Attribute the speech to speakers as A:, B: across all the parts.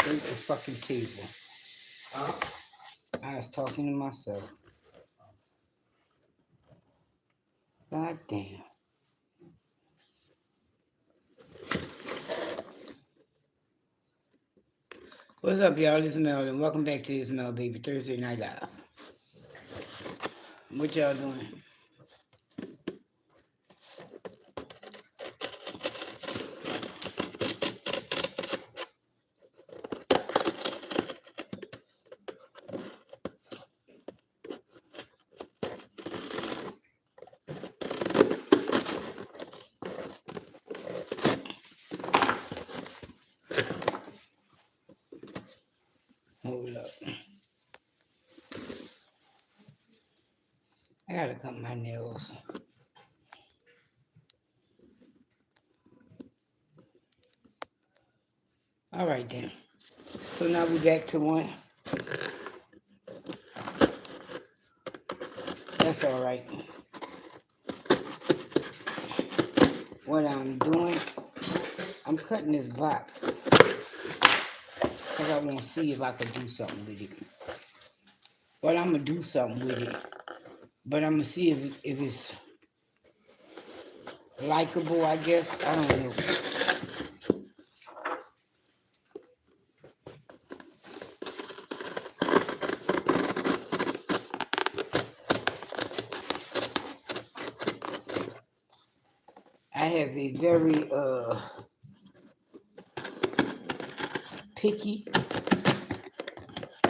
A: straight the fucking table. I was talking to myself. God damn. What's up, y'all? This is Mel, and welcome back to this Mel Baby Thursday Night Live. What y'all doing? Hold up. I gotta cut my nails. All right, then. So now we back to one. That's all right. What I'm doing, I'm cutting this box because I want to see if I can do something with it. Well, I'm going to do something with it, but I'm going to see if it's likable, I guess. I don't know. I have a very picky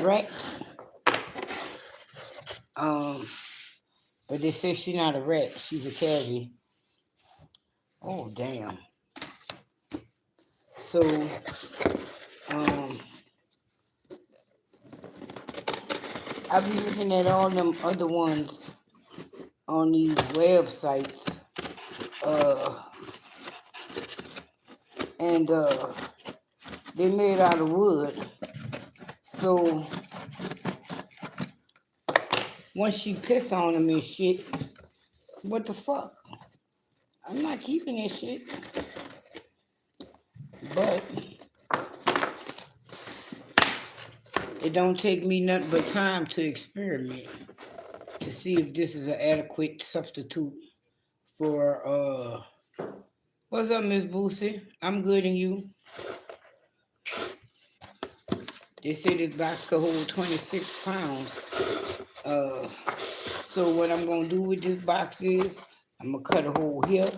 A: rat. But they say she's not a rat, she's a cavy. Oh damn. So I've been looking at all them other ones on these websites, and they made out of wood. So once you piss on them and shit, what the fuck? I'm not keeping that shit. But it don't take me nothing but time to experiment to see if this is an adequate substitute for what's up, Miss Boosie? I'm good, and you? They say this box could hold 26 pounds. So what I'm gonna do with this box is I'm gonna cut a hole here,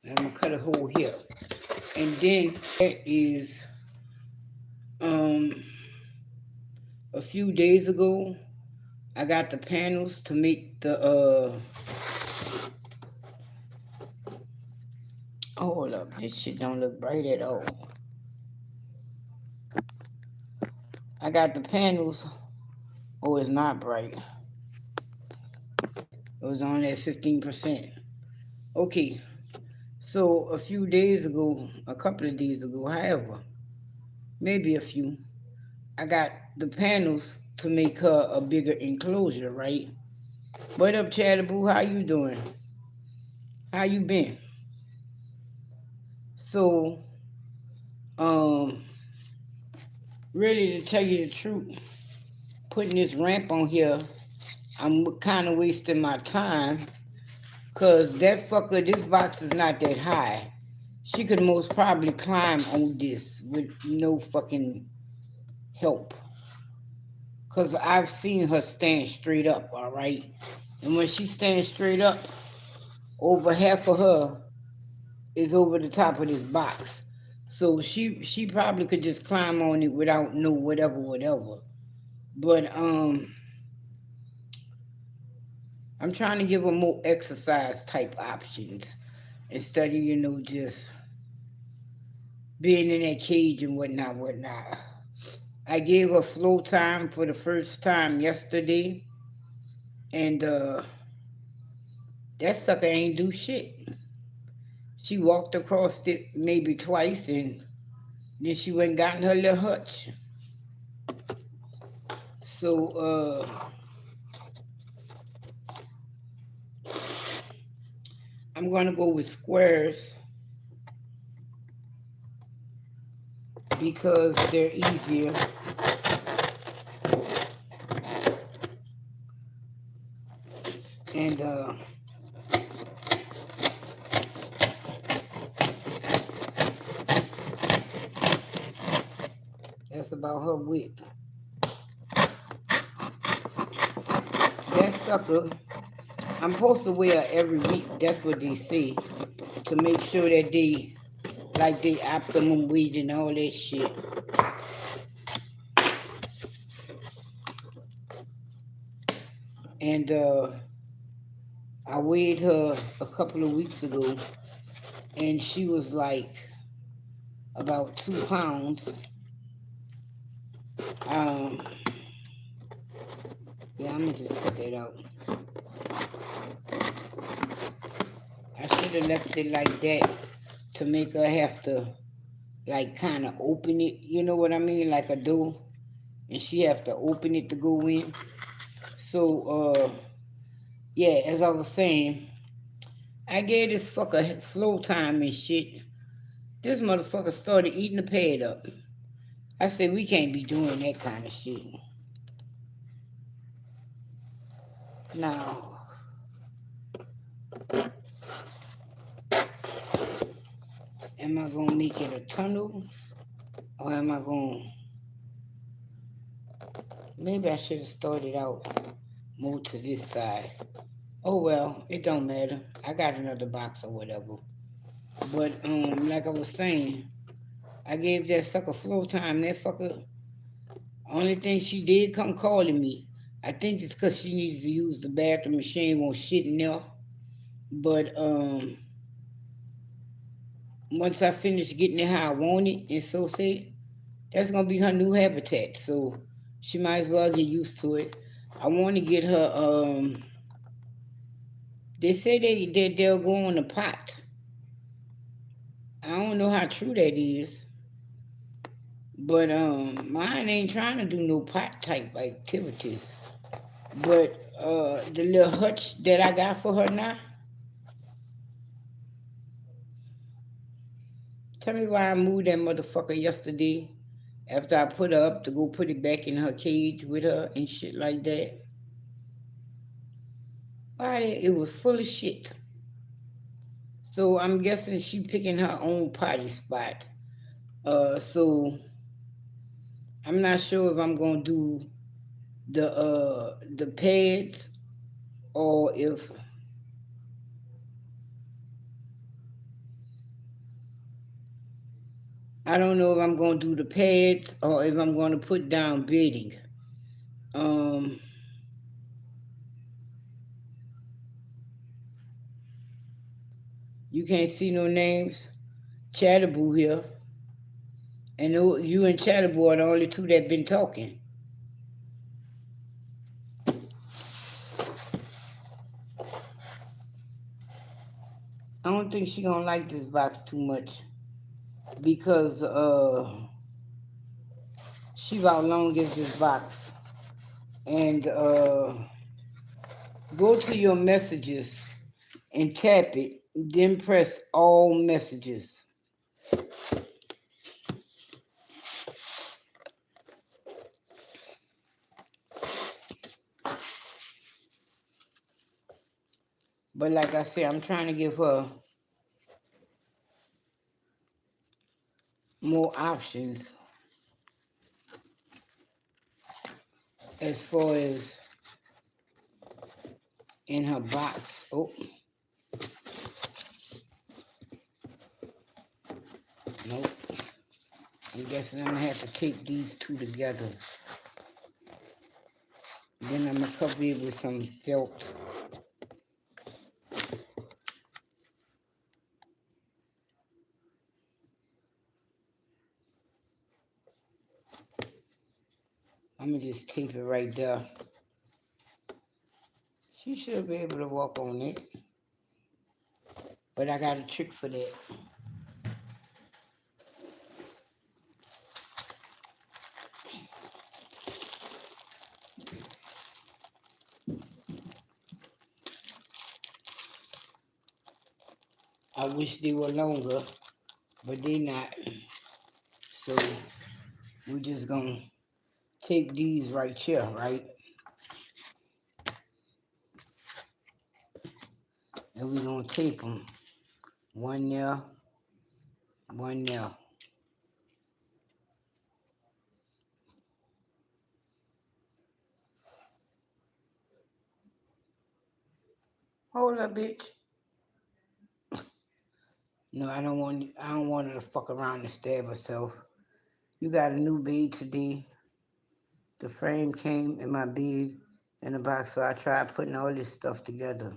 A: and I'm gonna cut a hole here, and then that is a few days ago I got the panels to make the hold up, this shit don't look bright at all. I got the panels. Oh, it's not bright. It was on at 15%. Okay, so a few days ago, a couple of days ago, however, maybe a few, I got the panels to make her a bigger enclosure, right? What up, Chattaboo? How you doing? How you been? So, really to tell you the truth, putting this ramp on here, I'm kind of wasting my time, because that fucker, this box is not that high. She could most probably climb on this with no fucking help. Because I've seen her stand straight up, all right? And when she stands straight up, over half of her is over the top of this box. So she probably could just climb on it without no whatever. But I'm trying to give her more exercise type options instead of, just being in that cage and whatnot. I gave her flow time for the first time yesterday, and that sucker ain't do shit. She walked across it maybe twice, and then she went and got in her little hutch. So I'm gonna go with squares. because they're easier. And that's about her width. That sucker, I'm supposed to wear every week. That's what they say, to make sure that they like the optimum weight and all that shit. And I weighed her a couple of weeks ago, and she was like about 2 pounds. Um, yeah, I'm gonna just cut that out. I should have left it like that to make her have to like kind of open it. You know what I mean, like a door, and she have to open it to go in. So yeah, as I was saying, I gave this fucker flow time and shit. This motherfucker started eating the pad up. I said, we can't be doing that kind of shit. Now, am I going to make it a tunnel? Or am I going to... Maybe I should have started out more to this side. Oh, well, it don't matter. I got another box or whatever. But, like I was saying, I gave that sucker flow time. That fucker, only thing she did come calling me. I think it's because she needs to use the bathroom machine won't shit in there. But, once I finish getting it how I want it, and so say, that's gonna be her new habitat. So she might as well get used to it. I want to get her. They say they'll go on the pot. I don't know how true that is, but mine ain't trying to do no pot type activities. But the little hutch that I got for her now. Tell me why I moved that motherfucker yesterday after I put her up to go put it back in her cage with her and shit like that. Why it was full of shit. So I'm guessing she picking her own potty spot. So I'm not sure if I'm gonna do the pads or if I don't know if I'm gonna do the pads or if I'm gonna put down bedding. Um, you can't see no names. Chatterboo here, and you and Chatterboo are the only two that been talking. I don't think she gonna like this box too much because she about long as this box. And go to your messages and tap it, then press all messages. But like I said, I'm trying to give her more options as far as in her box. Oh, nope. I'm guessing I'm gonna have to take these two together. Then I'm gonna cover it with some felt. I'm gonna just tape it right there. She should be able to walk on it. But I got a trick for that. I wish they were longer, but they not. So we're just gonna take these right here, right? And we're gonna tape them. One there, one there. Hold up, bitch. No, I don't want her to fuck around and stab herself. You got a new bead today. The frame came in my bead in the box, so I tried putting all this stuff together.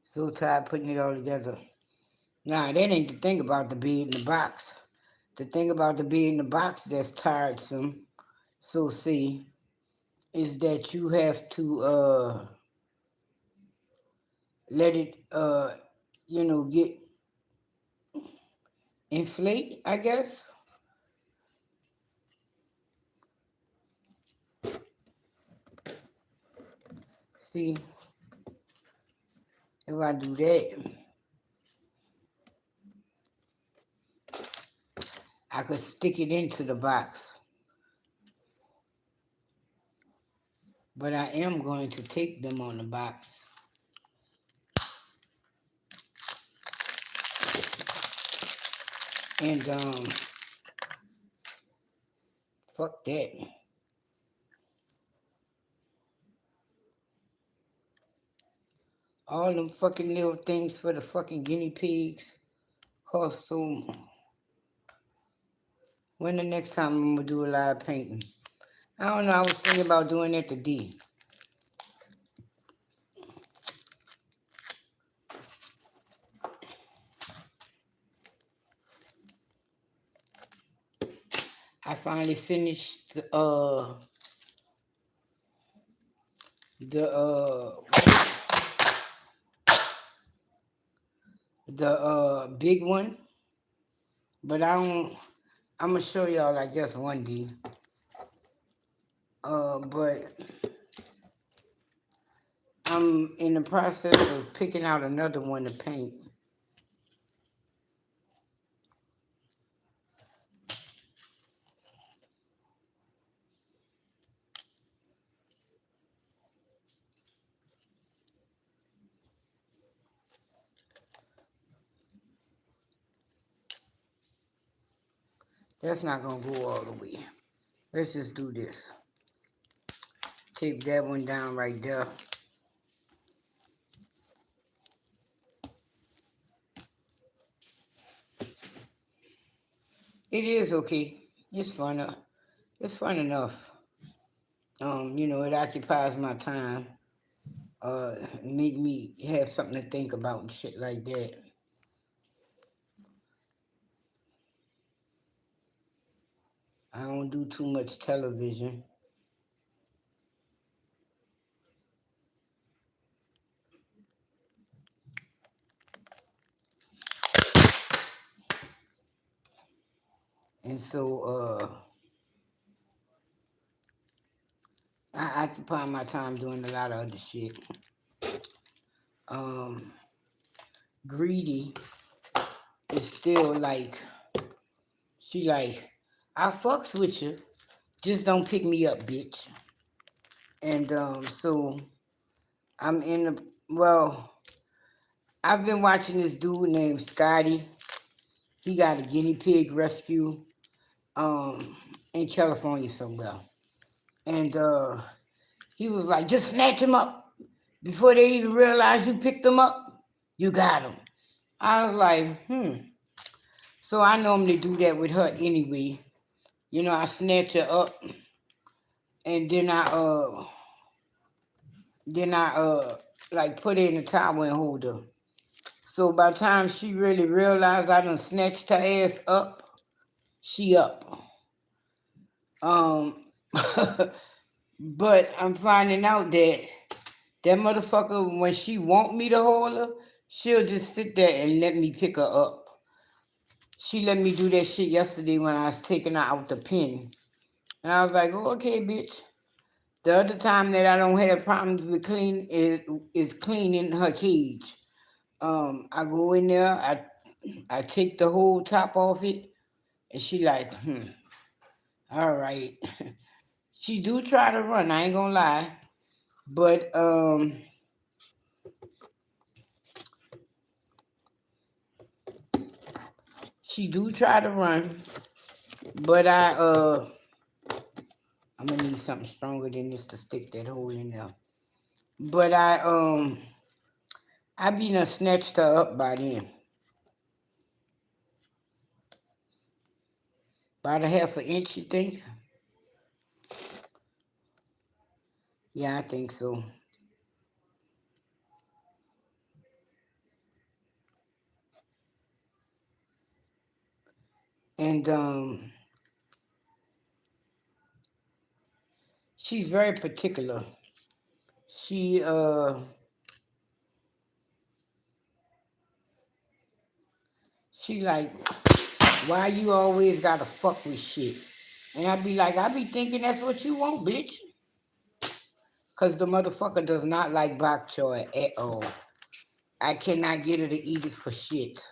A: So tired putting it all together. Now, that ain't the thing about the bead in the box. The thing about the bead in the box that's tiresome, so see, is that you have to let it get inflate, I guess. See, if I do that, I could stick it into the box. But I am going to tape them on the box. And fuck that. All them fucking little things for the fucking guinea pigs cost so. When the next time I'm gonna do a live painting? I don't know. I was thinking about doing it today. I finally finished the big one, but I'm gonna show y'all, I guess, one day. But I'm in the process of picking out another one to paint. That's not gonna go all the way. Let's just do this. Tape that one down right there. It is okay. It's fun. It's fun enough. It occupies my time. Make me have something to think about and shit like that. I don't do too much television. And so I occupy my time doing a lot of other shit. Greedy is still like, she like, I fucks with you, just don't pick me up, bitch. And so I'm I've been watching this dude named Scotty. He got a guinea pig rescue in California somewhere. And he was like, just snatch him up. Before they even realize you picked them up, you got them. I was like, So I normally do that with her anyway. I snatch her up and then I like put her in the towel and hold her. So by the time she really realized I done snatched her ass up, she up. But I'm finding out that motherfucker, when she want me to hold her, she'll just sit there and let me pick her up. She let me do that shit yesterday when I was taking her out the pen. And I was like, oh, okay, bitch. The other time that I don't have problems with is cleaning her cage. I go in there, I take the whole top off it, and she like, all right. She do try to run, I ain't gonna lie. But she do try to run. But I'm gonna need something stronger than this to stick that hole in there. But I be done snatched her up by then. About a half an inch, you think? Yeah, I think so. And she's very particular. She she like, why you always gotta fuck with shit? And I be like, I be thinking that's what you want, bitch. Cause the motherfucker does not like bok choy at all. I cannot get her to eat it for shit.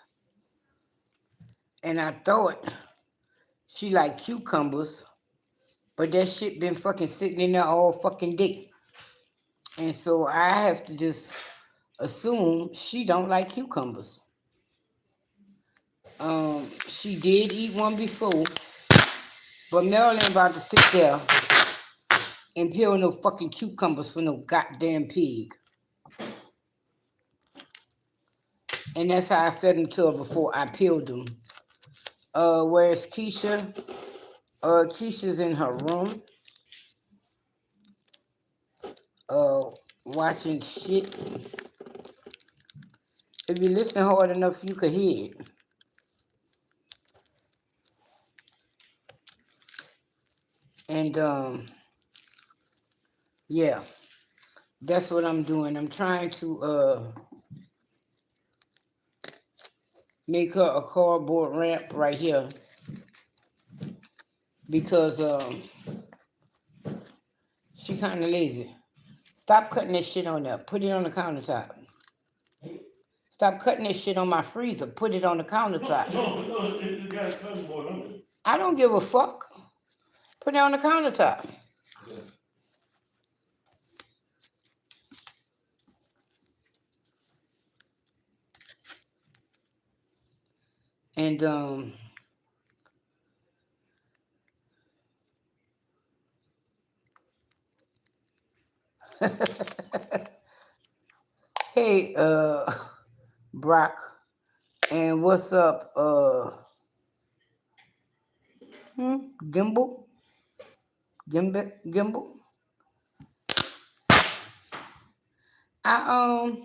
A: And I thought she like cucumbers, but that shit been fucking sitting in there all fucking day. And so I have to just assume she don't like cucumbers. She did eat one before, but Marilyn about to sit there and peel no fucking cucumbers for no goddamn pig. And that's how I fed them to her before I peeled them. Where's Keisha? Keisha's in her room, watching shit. If you listen hard enough, you could hear it. And yeah, that's what I'm doing. I'm trying to make her a cardboard ramp right here because she kind of lazy. Stop cutting that shit on there. Put it on the countertop. Stop cutting this shit on my freezer. Put it on the countertop. No, it got a cutting board on it. I don't give a fuck. Put it on the countertop. Yeah. And hey, Brock, and what's up, Gimbal? Gimbal? I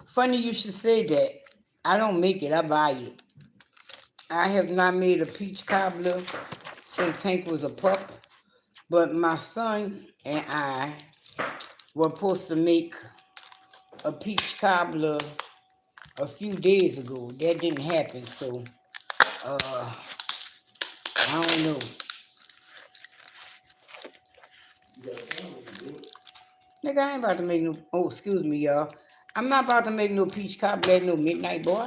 A: funny you should say that. I don't make it, I buy it. I have not made a peach cobbler since Hank was a pup, but my son and I were supposed to make a peach cobbler a few days ago. That didn't happen, so I don't know. Nigga, I ain't about to make no. Oh, excuse me, y'all. I'm not about to make no peach cobbler at no midnight, boy.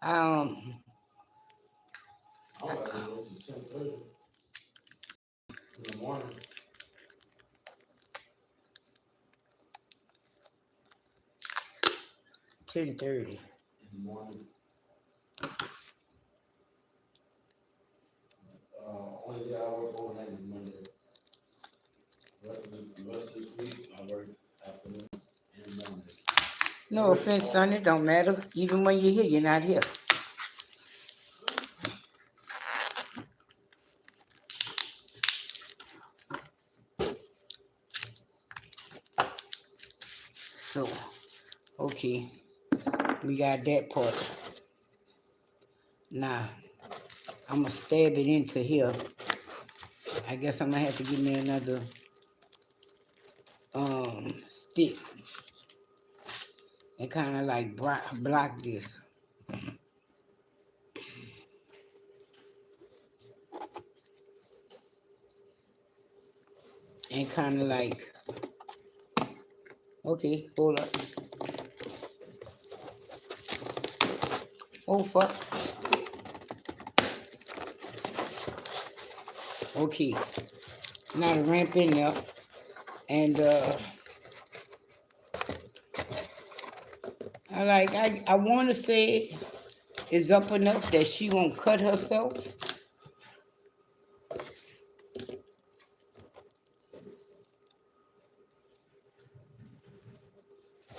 A: Um, I got to go to 10:30 in the morning. 10:30 in the morning. Only day I work overnight is Monday. The rest of this week I work afternoon and morning. No offense, son. It don't matter. Even when you're here, you're not here. So, okay, we got that part. Now, I'm gonna stab it into here. I guess I'm gonna have to give me another stick and kind of like block this. and kind of like, okay, hold up. Oh, fuck. Okay. Now the ramp in there. And I want to say it's up enough that she won't cut herself.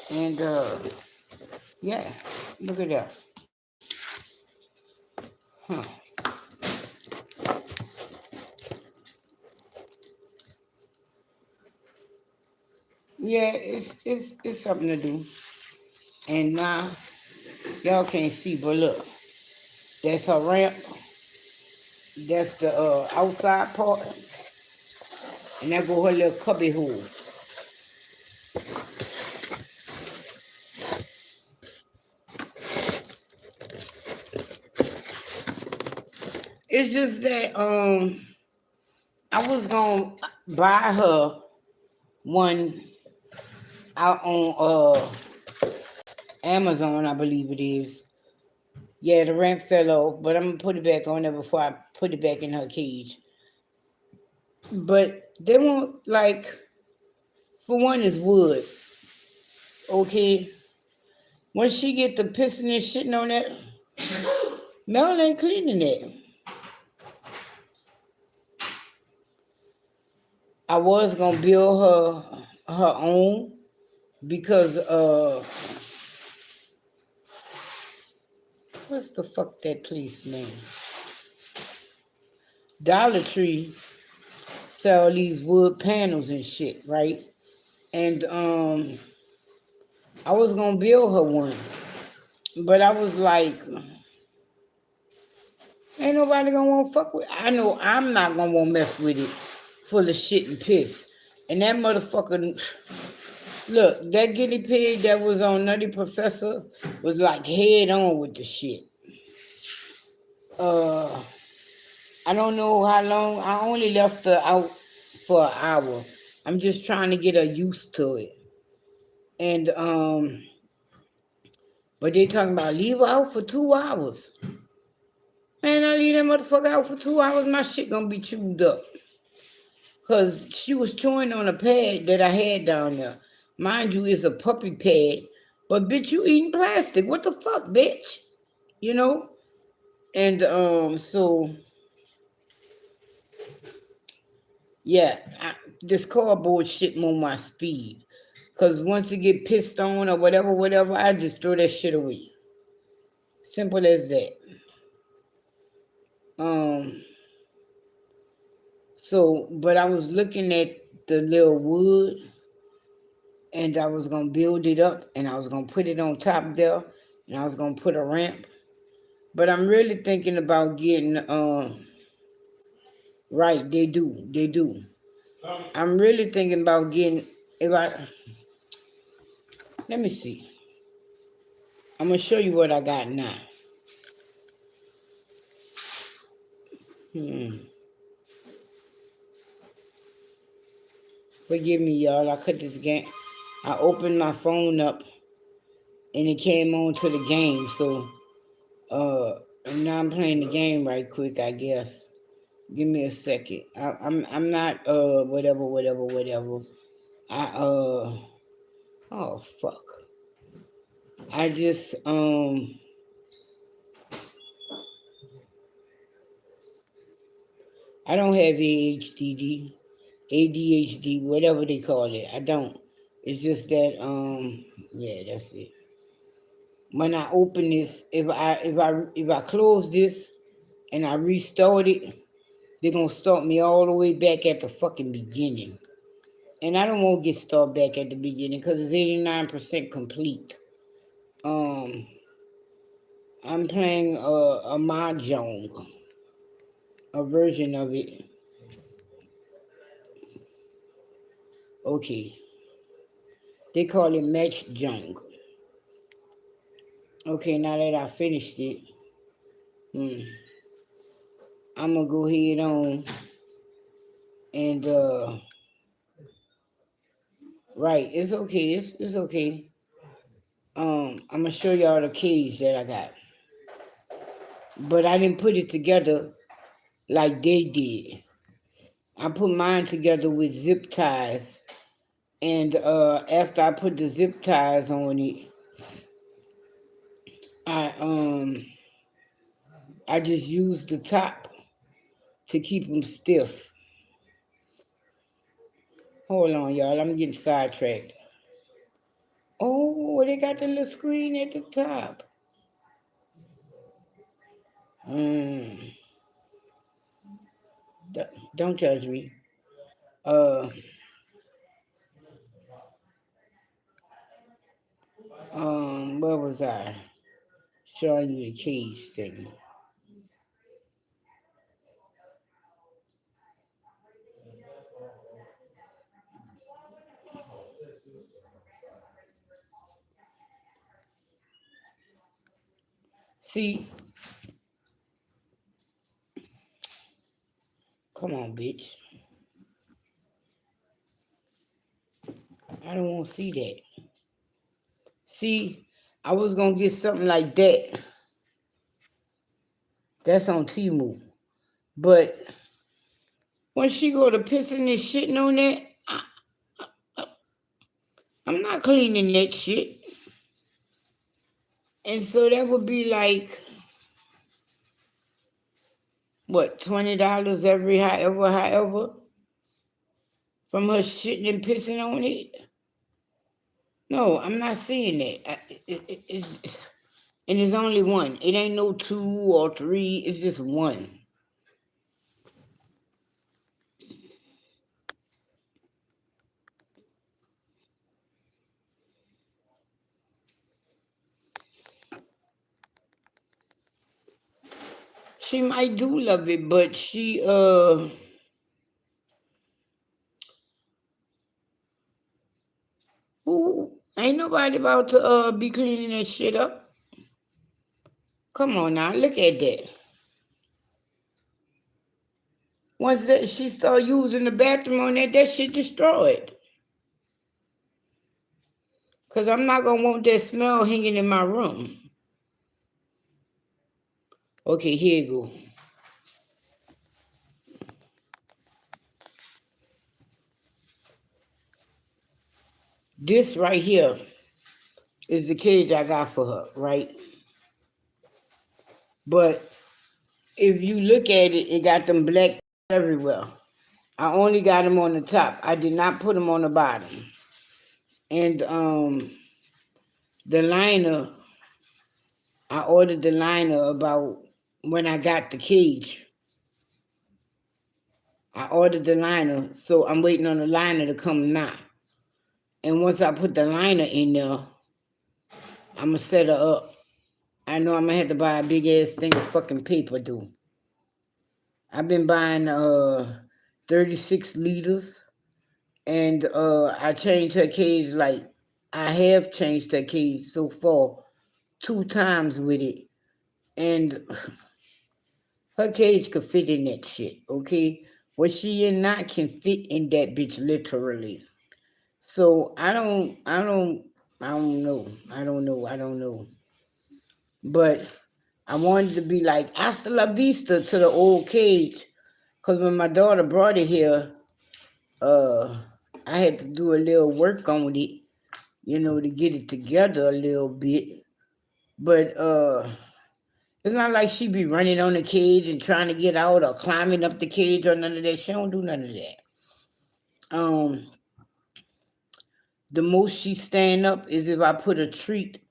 A: And yeah, look at that. Huh. Yeah, it's something to do. And now y'all can't see, but look, that's her ramp. That's the outside part, and that go her little cubby hole. It's just that I was gonna buy her one out on Amazon, I believe it is. Yeah, the ramp fell off, but I'm gonna put it back on there before I put it back in her cage. But they won't like. For one, is wood. Okay. Once she get the pissing and shitting on that, Mel ain't cleaning it. I was gonna build her own because what's the fuck that place name? Dollar Tree sell these wood panels and shit, right? And I was gonna build her one, but I was like, ain't nobody gonna want to fuck with. I know I'm not gonna want to mess with it, full of shit and piss. And that motherfucker, look, that guinea pig that was on Nutty Professor was like head on with the shit. I don't know how long. I only left her out for an hour. I'm just trying to get her used to it. And but they talking about leave her out for 2 hours. Man, I leave that motherfucker out for 2 hours, my shit gonna be chewed up. Cause she was chewing on a pad that I had down there. Mind you, it's a puppy pad. But bitch, you eating plastic. What the fuck, bitch? You know? And so yeah, this cardboard shit on my speed. Cause once it get pissed on or whatever, I just throw that shit away. Simple as that. So, but I was looking at the little wood, and I was gonna build it up, and I was gonna put it on top there, and I was gonna put a ramp. But I'm really thinking about getting right. They do. I'm really thinking about getting. If I let me see, I'm gonna show you what I got now. Forgive me, y'all. I cut this game. I opened my phone up, and it came on to the game. So, and now I'm playing the game right quick. I guess. Give me a second. I'm not whatever. I oh fuck. I just I don't have ADHD, whatever they call it. I don't. It's just that yeah, that's it. When I open this, if I close this and I restart it, they're gonna start me all the way back at the fucking beginning. And I don't want to get started back at the beginning because it's 89% complete. Um I'm playing a mahjong, a version of it. Okay. They call it match jung. Okay, now that I finished it, I'm gonna go ahead on and Right, it's okay. It's okay. I'm gonna show y'all the cage that I got, but I didn't put it together like they did. I put mine together with zip ties, and after I put the zip ties on it, I um I just used the top to keep them stiff. Hold on, y'all. I'm getting sidetracked. Oh, they got the little screen at the top. Mm, don't judge me. Uh, where was I? Showing you the cage thing. See, come on, bitch. I don't want to see that. See, I was gonna get something like that. That's on Temu. But when she go to pissing and shitting on that, I'm not cleaning that shit. And so that would be like, what, $20 every however, from her shitting and pissing on it? No, I'm not saying that. And it's only one. It ain't no 2 or 3. It's just one. She might do love it, but she who ain't nobody about to be cleaning that shit up. Come on now, look at that. Once that she start using the bathroom on that shit destroyed. Cause I'm not gonna want that smell hanging in my room. Okay, here you go. This right here is the cage I got for her, right? But if you look at it, it got them black everywhere. I only got them on the top. I did not put them on the bottom. And the liner, I ordered the liner about when I got the cage. I ordered the liner, so I'm waiting on the liner to come now. And once I put the liner in there, I'm gonna set her up. I know I'm gonna have to buy a big ass thing of fucking paper, dude. I've been buying 36 liters, and I changed her cage, like I have changed her cage so far 2 times with it, and her cage could fit in that shit, okay? What she in not can fit in that bitch literally. So I don't know. I don't know. But I wanted to be like hasta la vista to the old cage. Cause when my daughter brought it here, I had to do a little work on it, to get it together a little bit. But it's not like she be running on the cage and trying to get out or climbing up the cage or none of that. She don't do none of that. The most she stand up is if I put a treat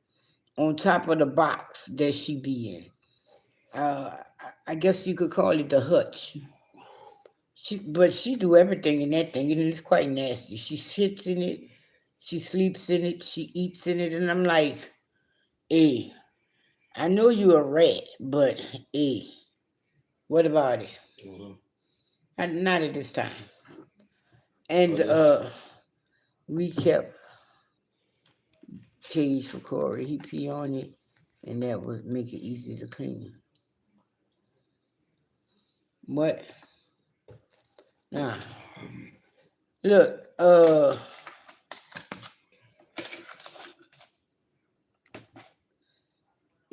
A: on top of the box that she be in. I guess you could call it the hutch. But she do everything in that thing, and it's quite nasty. She sits in it, she sleeps in it, she eats in it, and I'm like, hey, I know you a rat, but hey, what about it? Not at this time. And we kept cage for Corey. He pee on it, and that would make it easy to clean. What? Nah. Look,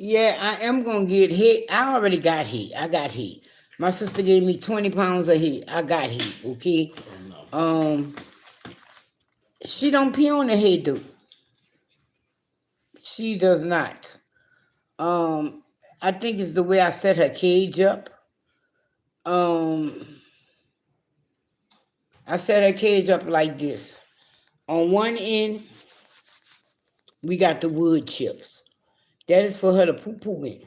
A: Yeah, I am gonna get hit. I already got hit. I got hit. My sister gave me 20 pounds of hit. I got hit. Okay. She don't pee on the head though. She does not. Um, I think it's the way I set her cage up. Um, I set her cage up like this. On one end, we got the wood chips. That is for her to poo-poo in.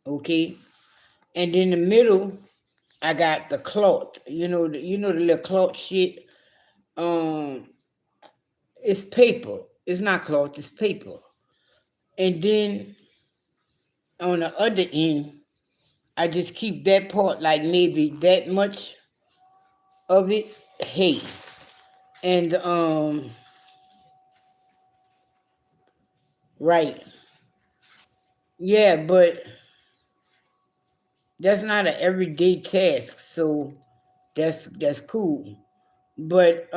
A: Okay. And in the middle, I got the cloth. The little cloth shit. Um, it's paper. It's not cloth, it's paper. And then on the other end, I just keep that part like maybe that much of it hay. And right. Yeah, but that's not an everyday task, so that's cool. But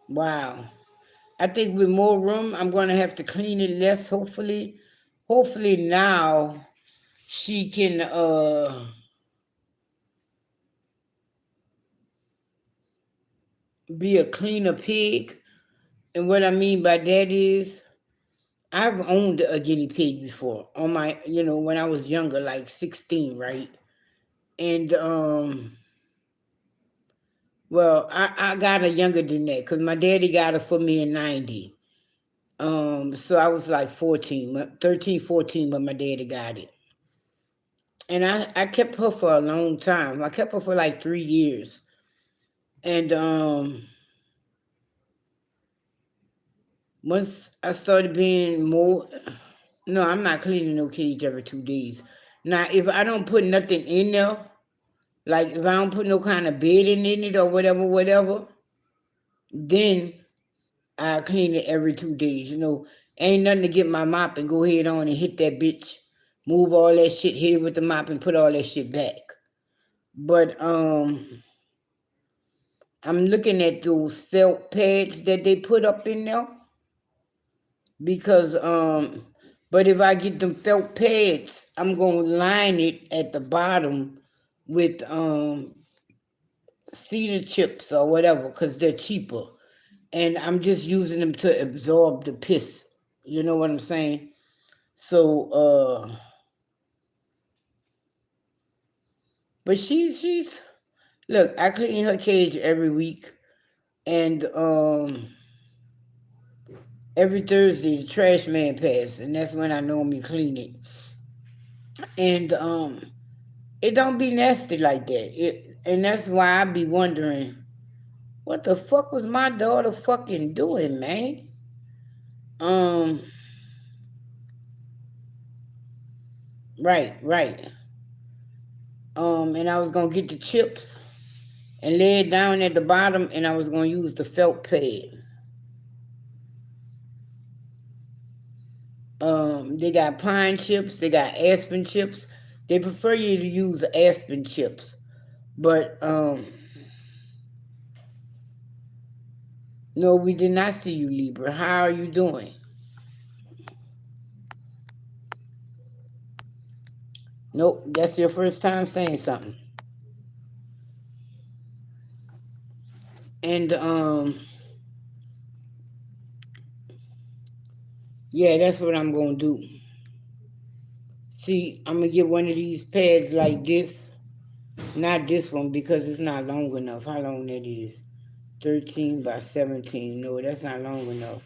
A: wow. I think with more room I'm gonna have to clean it less, hopefully. Hopefully now she can be a cleaner pig. And what I mean by that is I've owned a guinea pig before on my, when I was younger, like 16, right? And well, I got her younger than that because my daddy got her for me in 90. So I was like 14, 13, 14 when my daddy got it. And I kept her for a long time. I kept her for like 3 years. And once I started being more, no, I'm not cleaning no cage every 2 days. Now, if I don't put nothing in there, like if I don't put no kind of bedding in it or whatever, then I clean it every 2 days. Ain't nothing to get my mop and go ahead on and hit that bitch, move all that shit, hit it with the mop and put all that shit back. But I'm looking at those felt pads that they put up in there because but if I get them felt pads, I'm gonna line it at the bottom with cedar chips or whatever because they're cheaper, and I'm just using them to absorb the piss. You know what I'm saying? So but she's look, I clean her cage every week, and every Thursday the trash man passes, and that's when I normally clean it. And it don't be nasty like that. And that's why I be wondering, what the fuck was my daughter fucking doing, man? Um, right. And I was gonna get the chips and lay it down at the bottom, and I was gonna use the felt pad. They got pine chips, they got aspen chips. They prefer you to use aspen chips, but no, we did not see you, Libra. How are you doing? Nope, that's your first time saying something. And yeah, that's what I'm gonna do. See, I'm gonna get one of these pads like this. Not this one because it's not long enough. How long that is? 13 by 17. No, that's not long enough.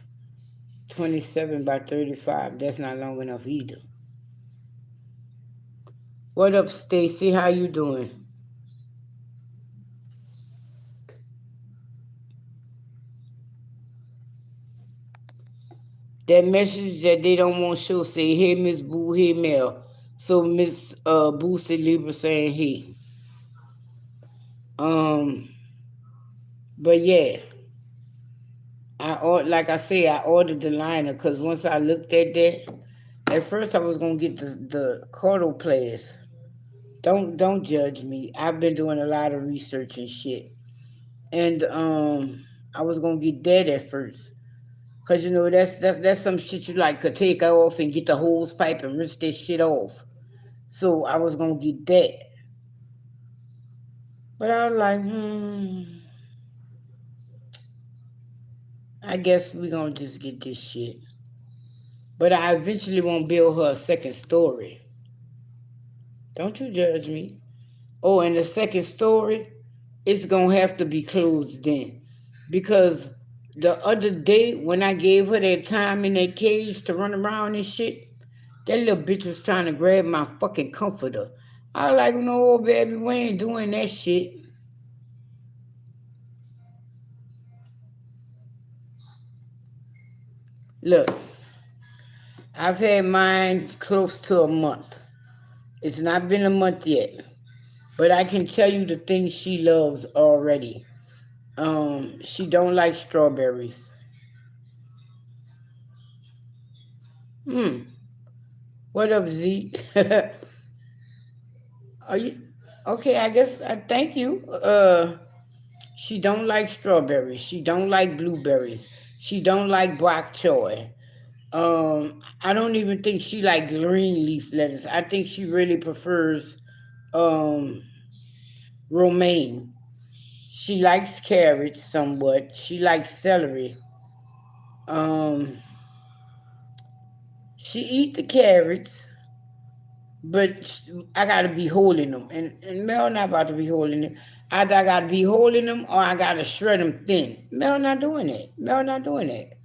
A: 27 by 35. That's not long enough either. What up, Stacy? How you doing? That message that they don't want to show say, hey, Miss Boo, hey, Mel. So Miss Boo said Libra saying hey. But yeah, like I say, I ordered the liner because once I looked at that, at first I was gonna get the Cordoplast. Don't judge me. I've been doing a lot of research and shit, and I was gonna get that at first Cause you know that's some shit you like could take off and get the hose pipe and rinse that shit off. So I was gonna get that. But I was like, I guess we gonna just get this shit. But I eventually won't build her a second story. Don't you judge me. Oh, and the second story, it's gonna have to be closed in. Because the other day when I gave her that time in that cage to run around and shit, that little bitch was trying to grab my fucking comforter. I was like, no, baby, we ain't doing that shit. Look, I've had mine close to a month. It's not been a month yet, but I can tell you the things she loves already. She don't like strawberries. Hmm. What up, Z? Are you okay? I guess I thank you. She don't like strawberries. She don't like blueberries. She don't like bok choy. I don't even think she like green leaf lettuce. I think she really prefers um romaine. She likes carrots somewhat. She likes celery. Um, she eat the carrots, but I gotta be holding them, and Mel not about to be holding them. Either I gotta be holding them or I gotta shred them thin. Mel not doing that. Mel not doing that.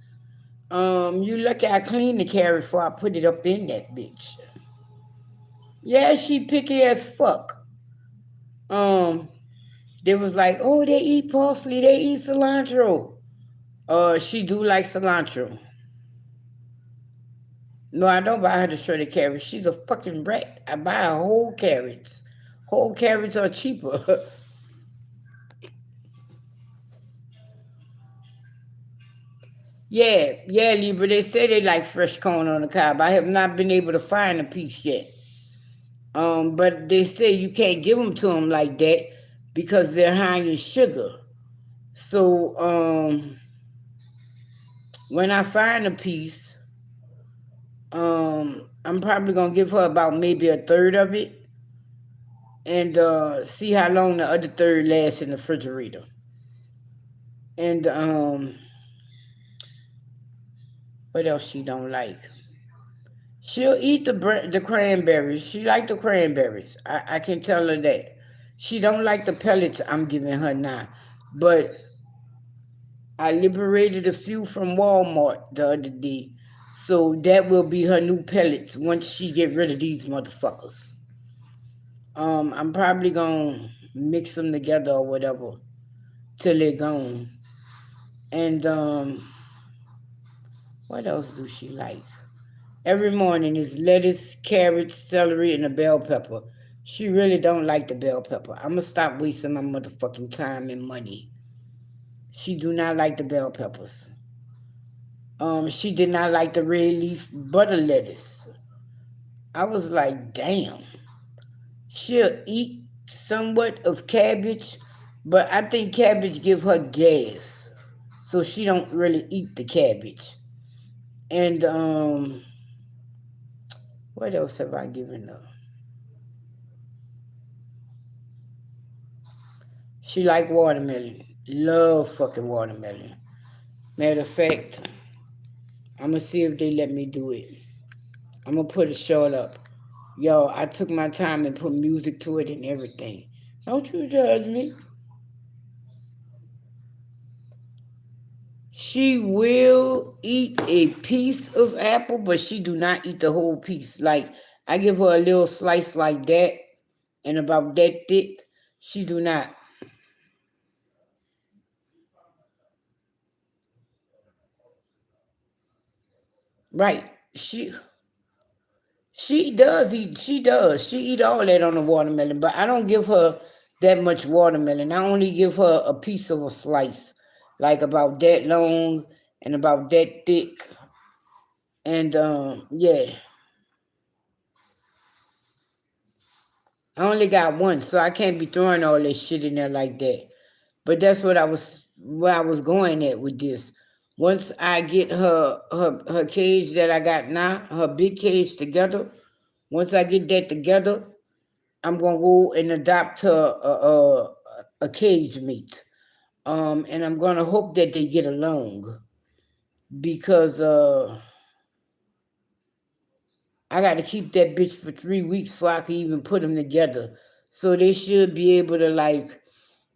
A: You lucky I cleaned the carrot before I put it up in that bitch. Yeah, she picky as fuck. Um, they was like, oh, they eat parsley, they eat cilantro. She do like cilantro. No, I don't buy her the shredded carrots. She's a fucking brat. I buy her whole carrots. Whole carrots are cheaper. Yeah, yeah, Libra. They say they like fresh corn on the cob. I have not been able to find a piece yet. But they say you can't give them to them like that because they're high in sugar. So, when I find a piece, I'm probably gonna give her about maybe a third of it and see how long the other third lasts in the refrigerator. And what else she don't like? She'll eat the cranberries. She like the cranberries. I can tell her that. She don't like the pellets I'm giving her now. But I liberated a few from Walmart the other day. So that will be her new pellets once she get rid of these motherfuckers. I'm probably gonna mix them together or whatever till they're gone. And what else do she like? Every morning is lettuce, carrots, celery, and a bell pepper. She really don't like the bell pepper. I'm gonna stop wasting my motherfucking time and money. She do not like the bell peppers. She did not like the red leaf butter lettuce. I was like, damn. She'll eat somewhat of cabbage, but I think cabbage give her gas, so she don't really eat the cabbage. And what else have I given her? She like watermelon. Love fucking watermelon. Matter of fact, I'm gonna see if they let me do it. I'm gonna put a short up. Yo, I took my time and put music to it and everything. Don't you judge me. She will eat a piece of apple, but she do not eat the whole piece. Like I give her a little slice like that and about that thick. She do not. Right. She does eat. She does. She eat all that on the watermelon, but I don't give her that much watermelon. I only give her a piece of a slice, like about that long and about that thick. And yeah, I only got one, so I can't be throwing all that shit in there like that. But that's what I was where I was going at with this. Once I get her cage that I got now, her big cage together, once I get that together, I'm gonna go and adopt her a cage mate. And I'm gonna hope that they get along because I got to keep that bitch for 3 weeks before I can even put them together. So they should be able to like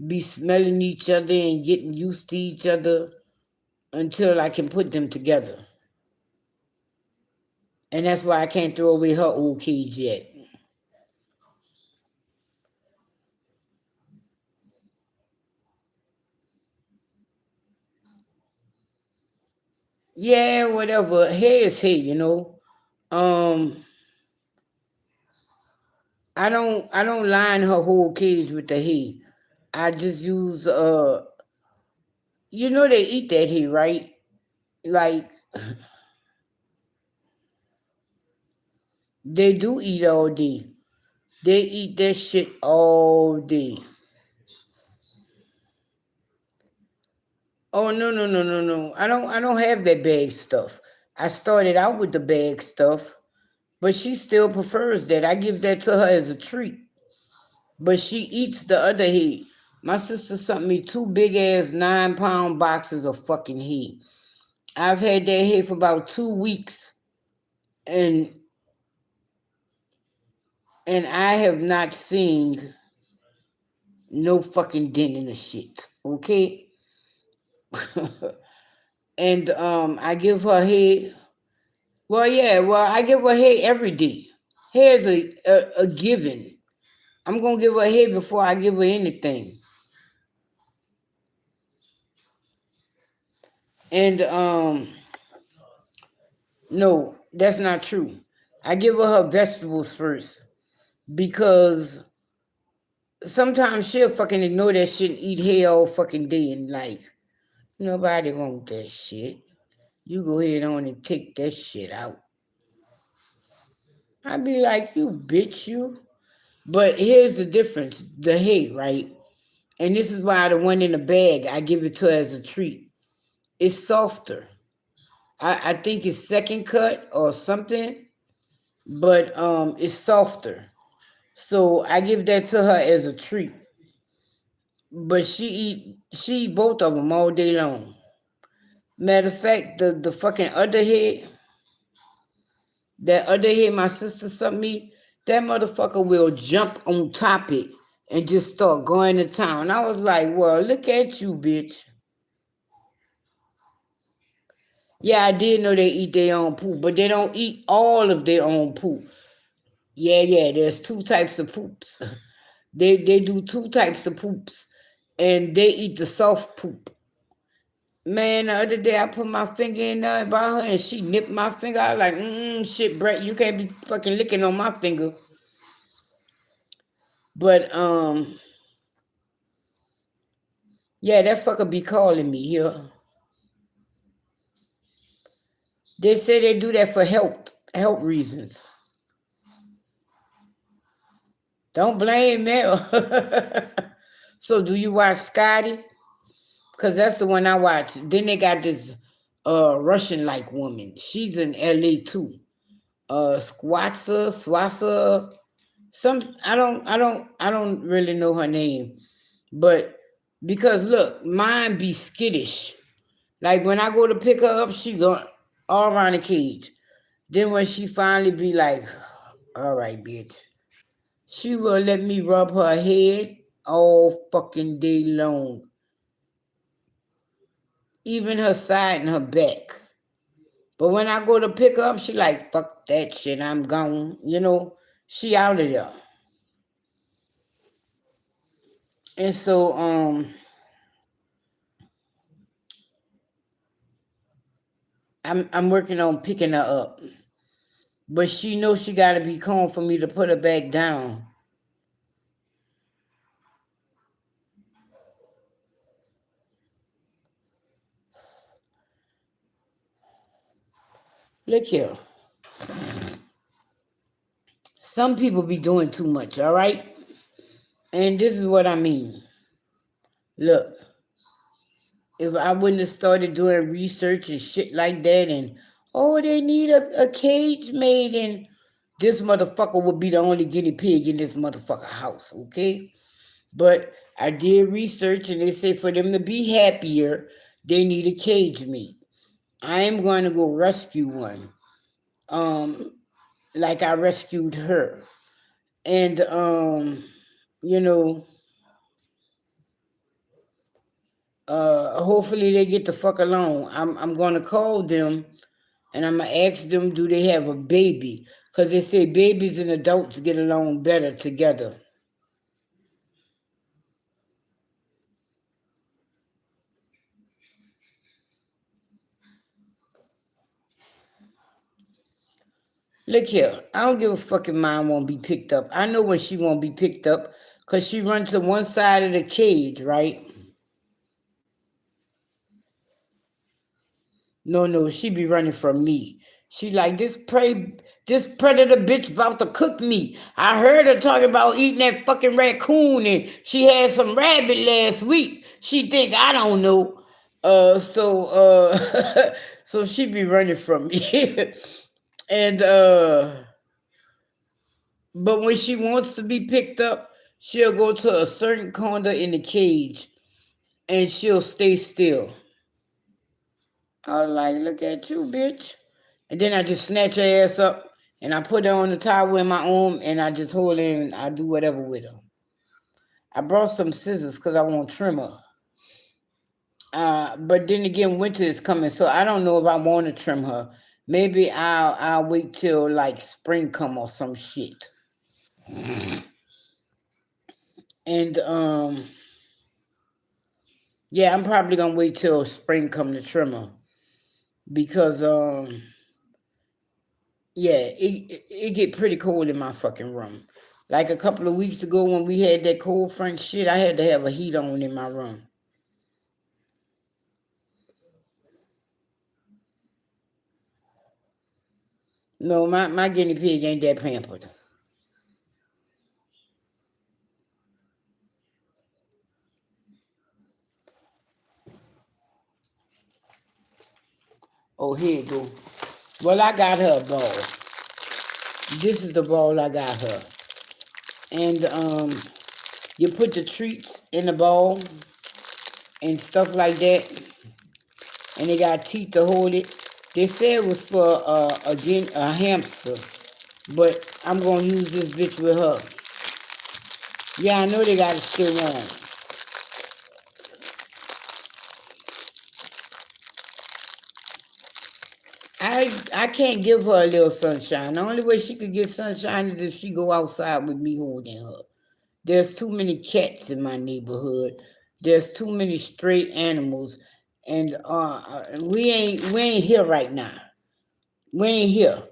A: be smelling each other and getting used to each other until I can put them together. And that's why I can't throw away her old cage yet. Yeah, whatever. Hair is hair, you know. Um, I don't line her whole cage with the hay. I just use you know they eat that hay, right? Like they do eat all day. They eat that shit all day. Oh no. I don't have that bag stuff. I started out with the bag stuff, but she still prefers that. I give that to her as a treat. But she eats the other hay. My sister sent me 2 big ass 9-pound boxes of fucking hay. I've had that hay for about 2 weeks, and I have not seen no fucking dent in the shit. Okay? And I give her hay. Well, yeah, I give her hay every day. Hay is a given. I'm gonna give her hay before I give her anything. And no, that's not true. I give her vegetables first because sometimes she'll fucking ignore that shit and eat hay all fucking day and like nobody want that shit. You go ahead on and take that shit out. I'd be like, you bitch, you. But here's the difference: the hay, right? And this is why the one in the bag, I give it to her as a treat. It's softer. I think it's second cut or something, but it's softer. So I give that to her as a treat. But she eat both of them all day long. Matter of fact, the fucking other head, that other head my sister sent me, that motherfucker will jump on top it and just start going to town. I was like, well, look at you, bitch. Yeah, I did know they eat their own poop, but they don't eat all of their own poop. Yeah, there's 2 types of poops. They do 2 types of poops, and they eat the soft poop. Man, the other day I put my finger in there by her, and she nipped my finger. I was like, shit, Brett, you can't be fucking licking on my finger. But yeah, that fucker be calling me here. They say they do that for health reasons. Don't blame me. So do you watch Scotty? Because that's the one I watch. Then they got this Russian-like woman. She's in LA too. Swasa. I don't really know her name. But because look, mine be skittish. Like when I go to pick her up, she go all around the cage. Then when she finally be like, all right, bitch, she will let me rub her head all fucking day long. Even her side and her back. But when I go to pick her up, she like, fuck that shit, I'm gone. You know, she out of there. And so, I'm working on picking her up. But she knows she gotta be calm for me to put her back down. Look here. Some people be doing too much, all right? And this is what I mean. Look, If I wouldn't have started doing research and shit like that, and oh, they need a cage made, and this motherfucker would be the only guinea pig in this motherfucker house, okay? But I did research, and they say for them to be happier, they need a cage made. I am going to go rescue one, like I rescued her, and you know, hopefully they get the fuck along. I'm gonna call them, and I'm gonna ask them, do they have a baby? Cause they say babies and adults get along better together. Look here, I don't give a fuck if mine won't be picked up. I know when she won't be picked up, cause she runs to one side of the cage, right? No, she be running from me. She like this predator bitch about to cook me. I heard her talking about eating that fucking raccoon, and she had some rabbit last week. She think I don't know. So she be running from me. And but when she wants to be picked up, she'll go to a certain corner in the cage and she'll stay still. I was like, look at you, bitch. And then I just snatch her ass up and I put her on the towel in my arm and I just hold her and I do whatever with her. I brought some scissors because I want to trim her. But then again, winter is coming, so I don't know if I want to trim her. Maybe I'll wait till like spring come or some shit. And yeah, I'm probably gonna wait till spring come to trim her because yeah, it get pretty cold in my fucking room. Like a couple of weeks ago when we had that cold front shit, I had to have a heat on in my room. No, my guinea pig ain't that pampered. Oh, here you go. Well, I got her a ball. This is the ball I got her. And you put the treats in the ball and stuff like that. And they got teeth to hold it. They said it was for again a hamster, but I'm gonna use this bitch with her. Yeah, I know they gotta stay warm. I can't give her a little sunshine. The only way she could get sunshine is if she go outside with me holding her. There's too many cats in my neighborhood. There's too many stray animals, and we ain't here right now. We ain't here.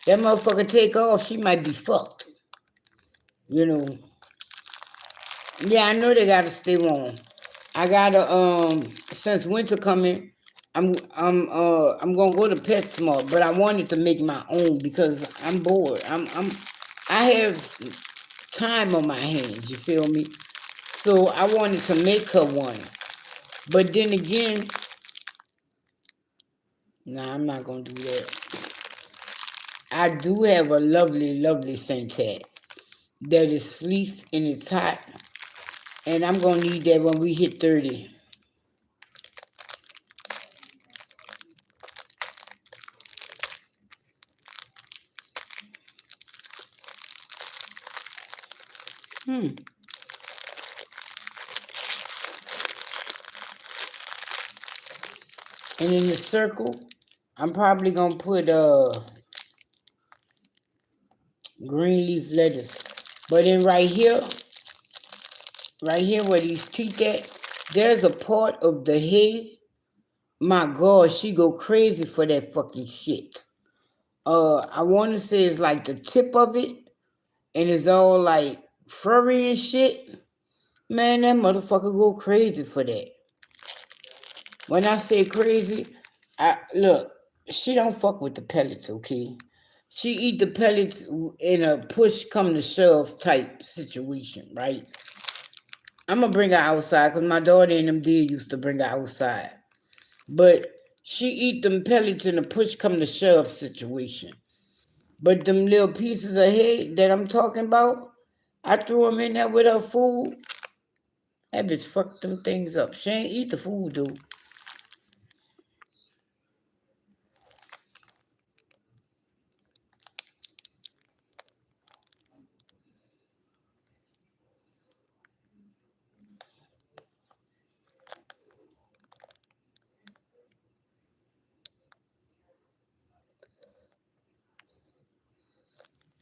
A: That motherfucker take off, she might be fucked. You know. Yeah, I know they gotta stay warm. I gotta since winter coming, I'm gonna go to PetSmart, but I wanted to make my own because I'm bored. I have time on my hands, you feel me? So I wanted to make her one. But then again, nah, I'm not gonna do that. I do have a lovely, lovely Saint hat that is fleece and it's hot. And I'm gonna need that when we hit 30. Hmm. And in the circle, I'm probably gonna put green leaf lettuce. But then right here where these teeth at, there's a part of the hay. My God, she go crazy for that fucking shit. I want to say it's like the tip of it, and it's all like furry and shit. Man, that motherfucker go crazy for that. When I say crazy, I look, she don't fuck with the pellets, okay? She eat the pellets in a push come to shove type situation, right? I'm gonna bring her outside because my daughter and them did used to bring her outside. But she eat them pellets in a push come to shove situation. But them little pieces of head that I'm talking about, I threw them in there with her food. That bitch fucked them things up. She ain't eat the food, dude.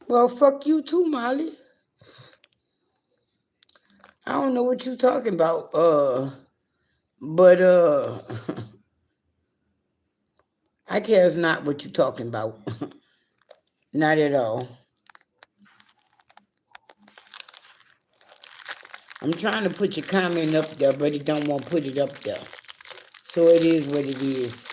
A: Well, fuck you too, Molly. I don't know what you talking about. But I cares not what you talking about. Not at all. I'm trying to put your comment up there, but it don't want to put it up there. So it is what it is.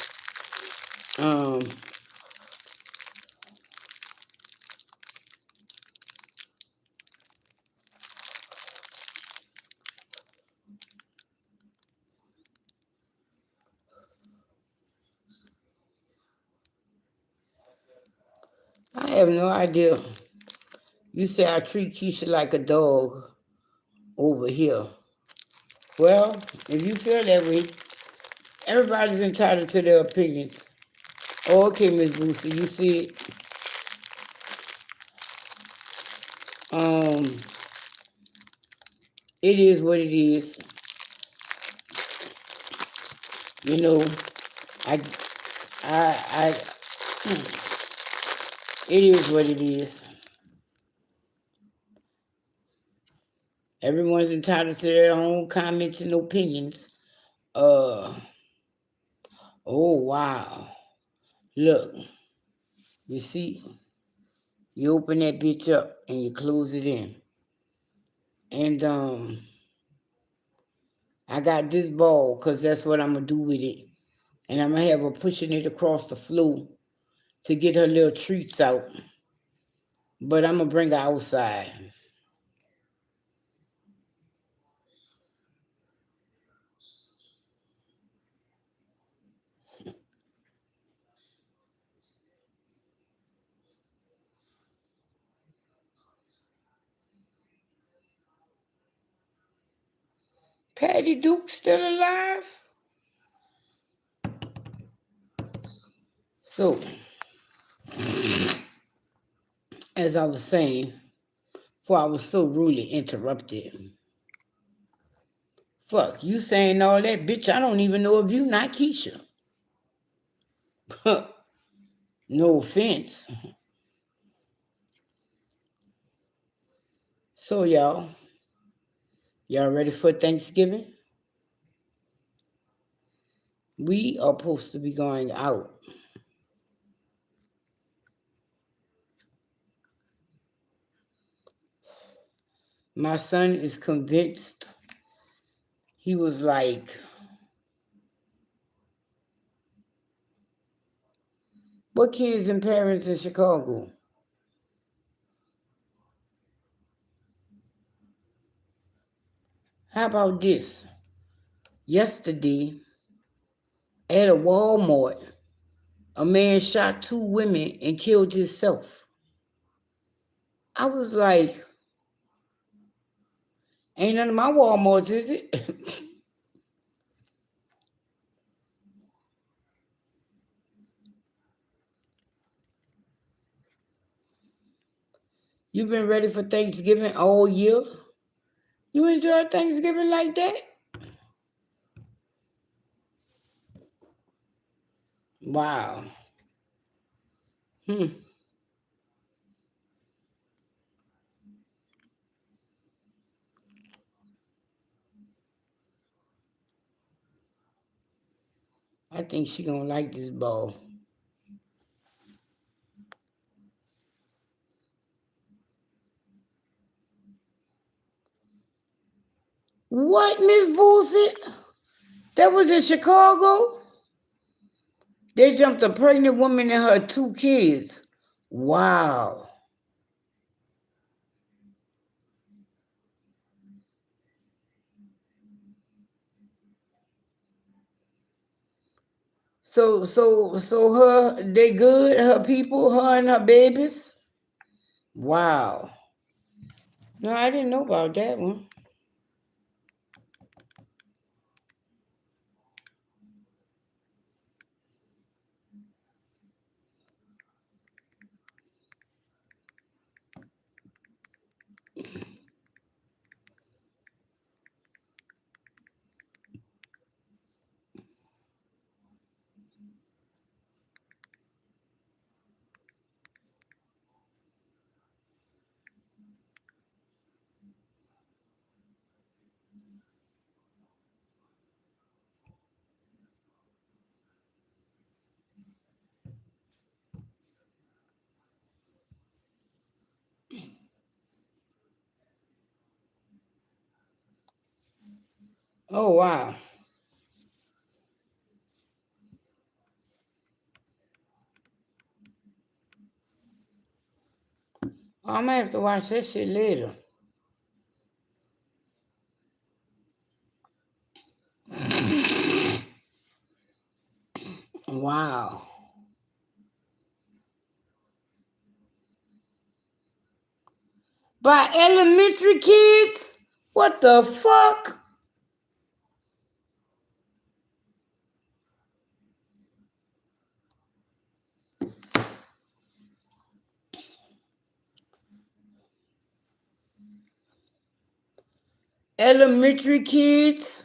A: I have no idea. You say I treat Keisha like a dog over here. Well, if you feel that way, everybody's entitled to their opinions. Oh, okay, Miss Boosie, you see it. It is what it is. You know, I, it is what it is. Everyone's entitled to their own comments and opinions. Oh, wow. Look, you see, you open that bitch up and you close it in. And I got this ball because that's what I'm going to do with it. And I'm going to have her pushing it across the floor to get her little treats out. But I'm going to bring her outside. Patty Duke still alive? So, as I was saying, before I was so rudely interrupted. Fuck, you saying all that, bitch, I don't even know if you not Keisha. No offense. So, y'all ready for Thanksgiving? We are supposed to be going out. My son is convinced. He was like, what kids and parents in Chicago? How about this? Yesterday, at a Walmart, a man shot 2 women and killed himself. I was like, ain't none of my Walmarts, is it? You been ready for Thanksgiving all year? You enjoy Thanksgiving like that? Wow. I think she gonna like this ball. What, Miss Bullshit? That was in Chicago? They jumped a pregnant woman and her 2 kids. Wow. So they good, her people, her and her babies? Wow. No, I didn't know about that one. Oh wow. I'm gonna have to watch that shit later. Wow. By elementary kids? What the fuck? Elementary kids?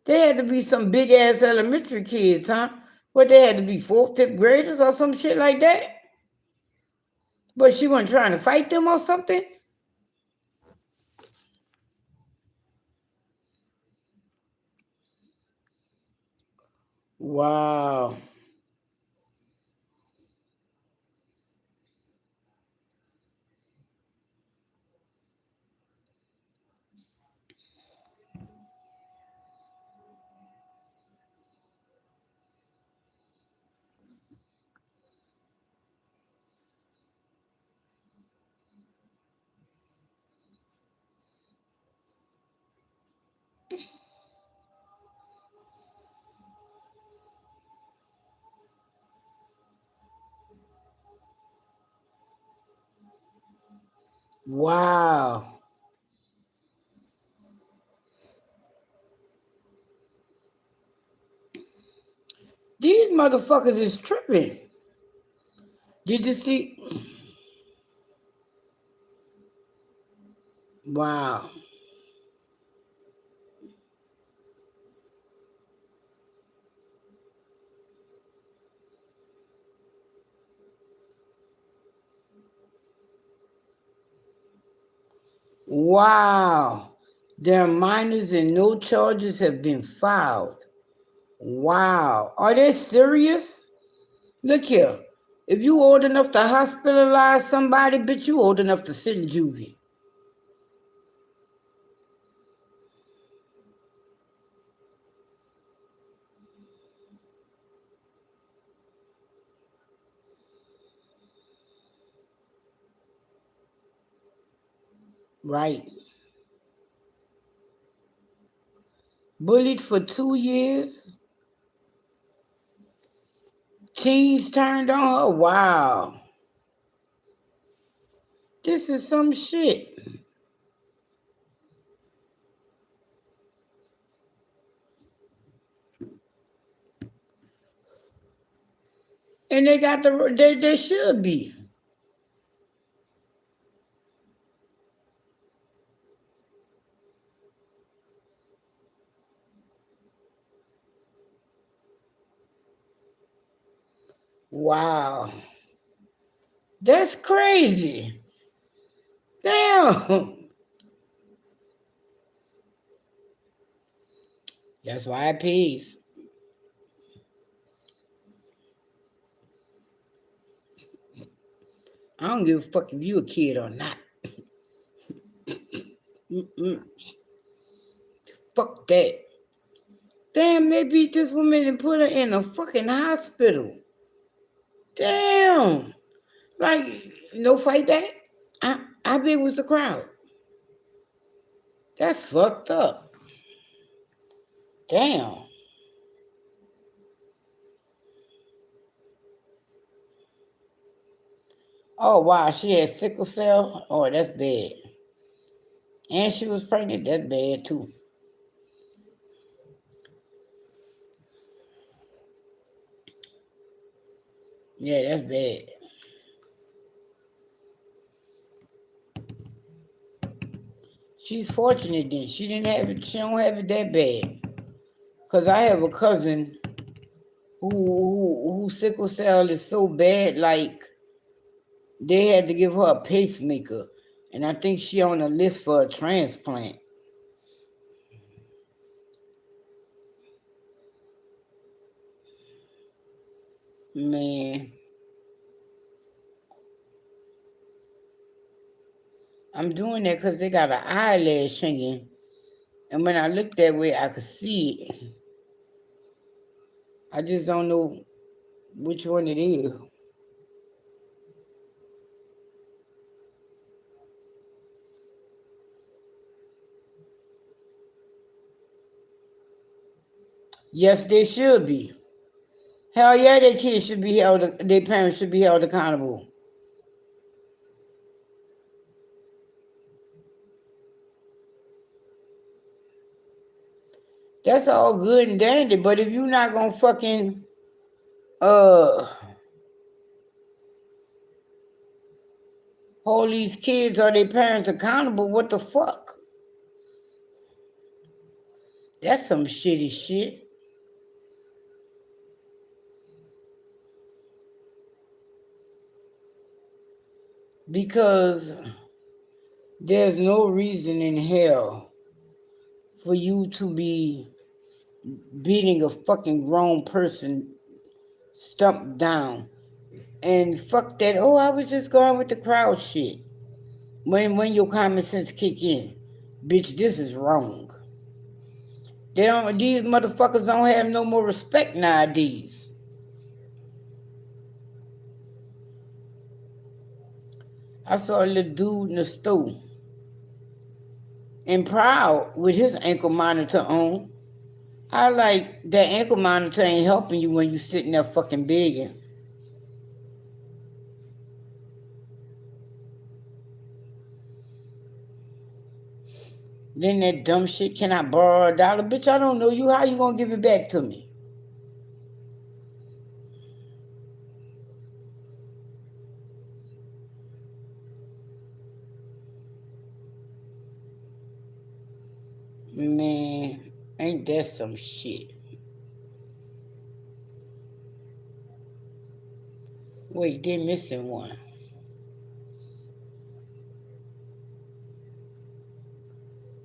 A: They had to be some big ass elementary kids, huh? What, they had to be fourth, fifth graders or some shit like that? But she wasn't trying to fight them or something? Wow. Wow. These motherfuckers is tripping. Did you see? Wow. Wow. They're minors and no charges have been filed. Wow. Are they serious? Look here. If you old enough to hospitalize somebody, bitch, you old enough to sit in juvie. Right. Bullied for 2 years. Teens turned on her. Wow. This is some shit. And they got they should be. Wow. That's crazy. Damn. That's why I peace. I don't give a fuck if you a kid or not. Mm-mm. Fuck that. Damn, they beat this woman and put her in a fucking hospital. Damn. Like, no fight back? How big was the crowd? That's fucked up. Damn. Oh wow, she had sickle cell. Oh, that's bad. And she was pregnant. That's bad too. Yeah, that's bad. She's fortunate then. She didn't have it. She don't have it that bad. Cause I have a cousin who sickle cell is so bad, like they had to give her a pacemaker, and I think she on a list for a transplant. Man, I'm doing that because they got an eyelash hanging, and when I look that way, I could see it. I just don't know which one it is. Yes, they should be. Hell yeah, their kids should be held. Their parents should be held accountable. That's all good and dandy, but if you're not gonna fucking uh hold these kids or their parents accountable, what the fuck? That's some shitty shit. Because there's no reason in hell for you to be beating a fucking grown person stumped down. And fuck that, oh, I was just going with the crowd shit. When your common sense kick in, bitch, this is wrong. They don't. These motherfuckers don't have no more respect nowadays. I saw a little dude in the store and proud with his ankle monitor on. I like that ankle monitor ain't helping you when you sitting there fucking begging. Then that dumb shit, can I borrow $1? Bitch, I don't know you. How you gonna give it back to me? Man, ain't that some shit? Wait, they're missing one.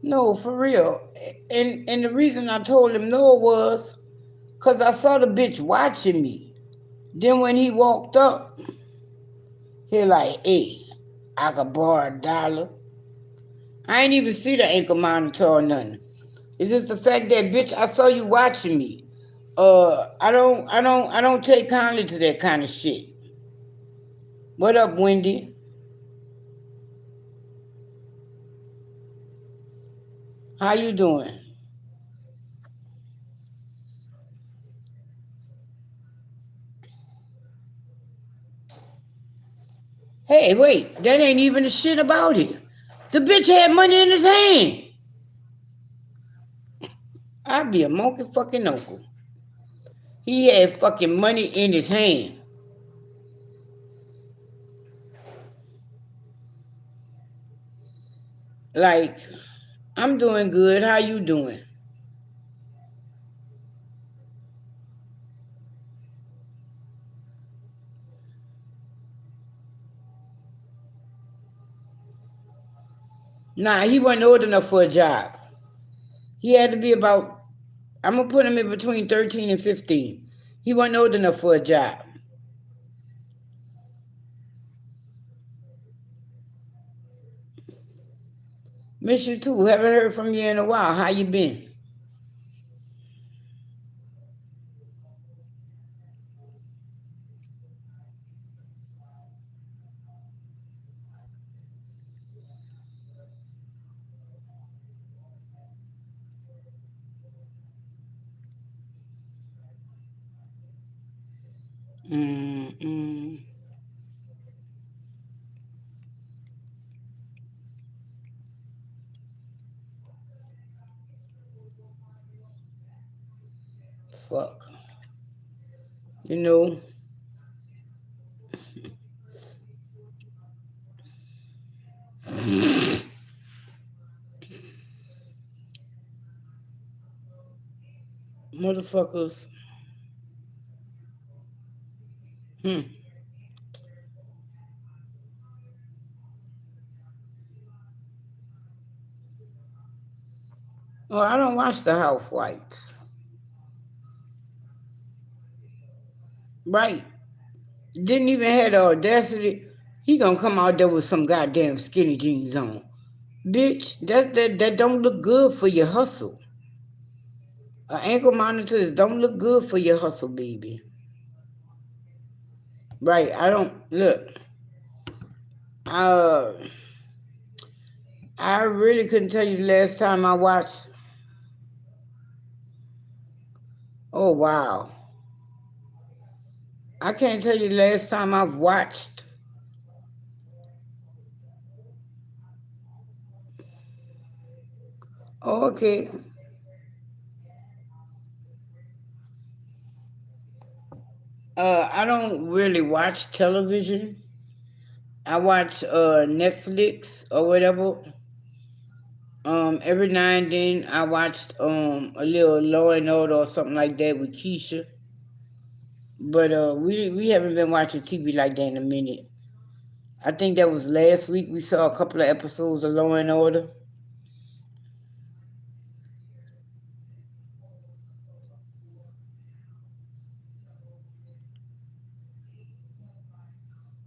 A: No, for real. And the reason I told him no was because I saw the bitch watching me. Then when he walked up, he like, hey, I could borrow $1. I ain't even see the ankle monitor or nothing. It's just the fact that bitch, I saw you watching me. I don't take kindly to that kind of shit. What up, Wendy? How you doing? Hey, wait, that ain't even the shit about it. The bitch had money in his hand. I'd be a monkey fucking uncle. He had fucking money in his hand. Like, I'm doing good. How you doing? Nah, he wasn't old enough for a job. He had to be about, I'm gonna put him in between 13 and 15. He wasn't old enough for a job. Miss you too. Haven't heard from you in a while. How you been? Mm-mm. fuck. You know, motherfuckers. Hmm. Oh, I don't watch the Housewives. Right. Didn't even have the audacity. He gonna come out there with some goddamn skinny jeans on. Bitch, that don't look good for your hustle. Ankle monitors don't look good for your hustle, baby. Right. I don't look. Uh I really couldn't tell you the last time I watched. Oh wow. I can't tell you the last time I've watched. Oh, okay. I don't really watch television. I watch Netflix or whatever. Every now and then I watched a little Law and Order or something like that with Keisha. But we haven't been watching TV like that in a minute. I think that was last week we saw a couple of episodes of Law and Order.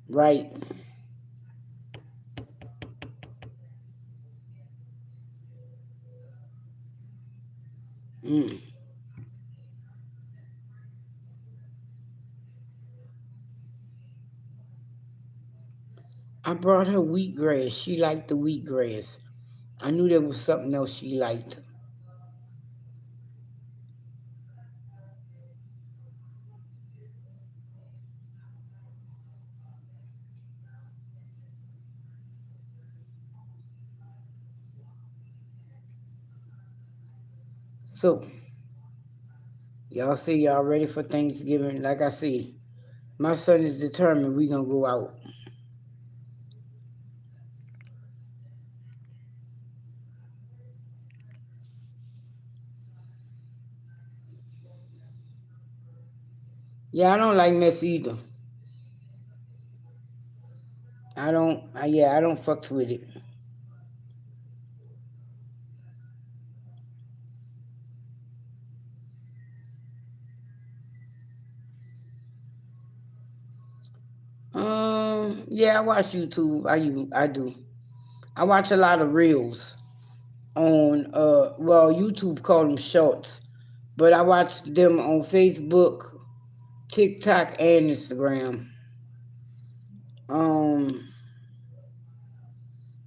A: Right. Mm. I brought her wheatgrass. She liked the wheatgrass. I knew there was something else she liked. So, y'all say y'all ready for Thanksgiving? Like I say, my son is determined we gonna go out. Yeah, I don't like mess either. I don't fucks with it. Yeah, I watch YouTube. I do. I watch a lot of reels on well, YouTube call them shorts, but I watch them on Facebook, TikTok, and Instagram. Um,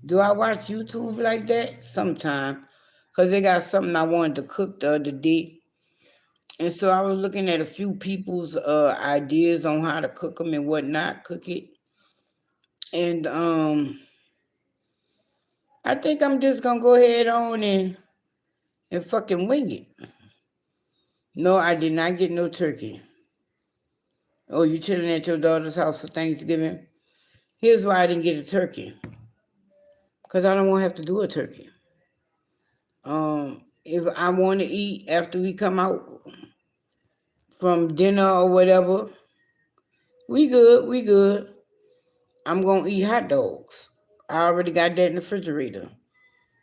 A: do I watch YouTube like that? Sometime, cause they got something I wanted to cook the other day, and so I was looking at a few people's ideas on how to cook them and whatnot, cook it, and I think I'm just gonna go ahead on and fucking wing it. No, I did not get no turkey. Oh, you chilling at your daughter's house for Thanksgiving? Here's why I didn't get a turkey. Because I don't want to have to do a turkey. If I want to eat after we come out from dinner or whatever, we good, we good. I'm going to eat hot dogs. I already got that in the refrigerator.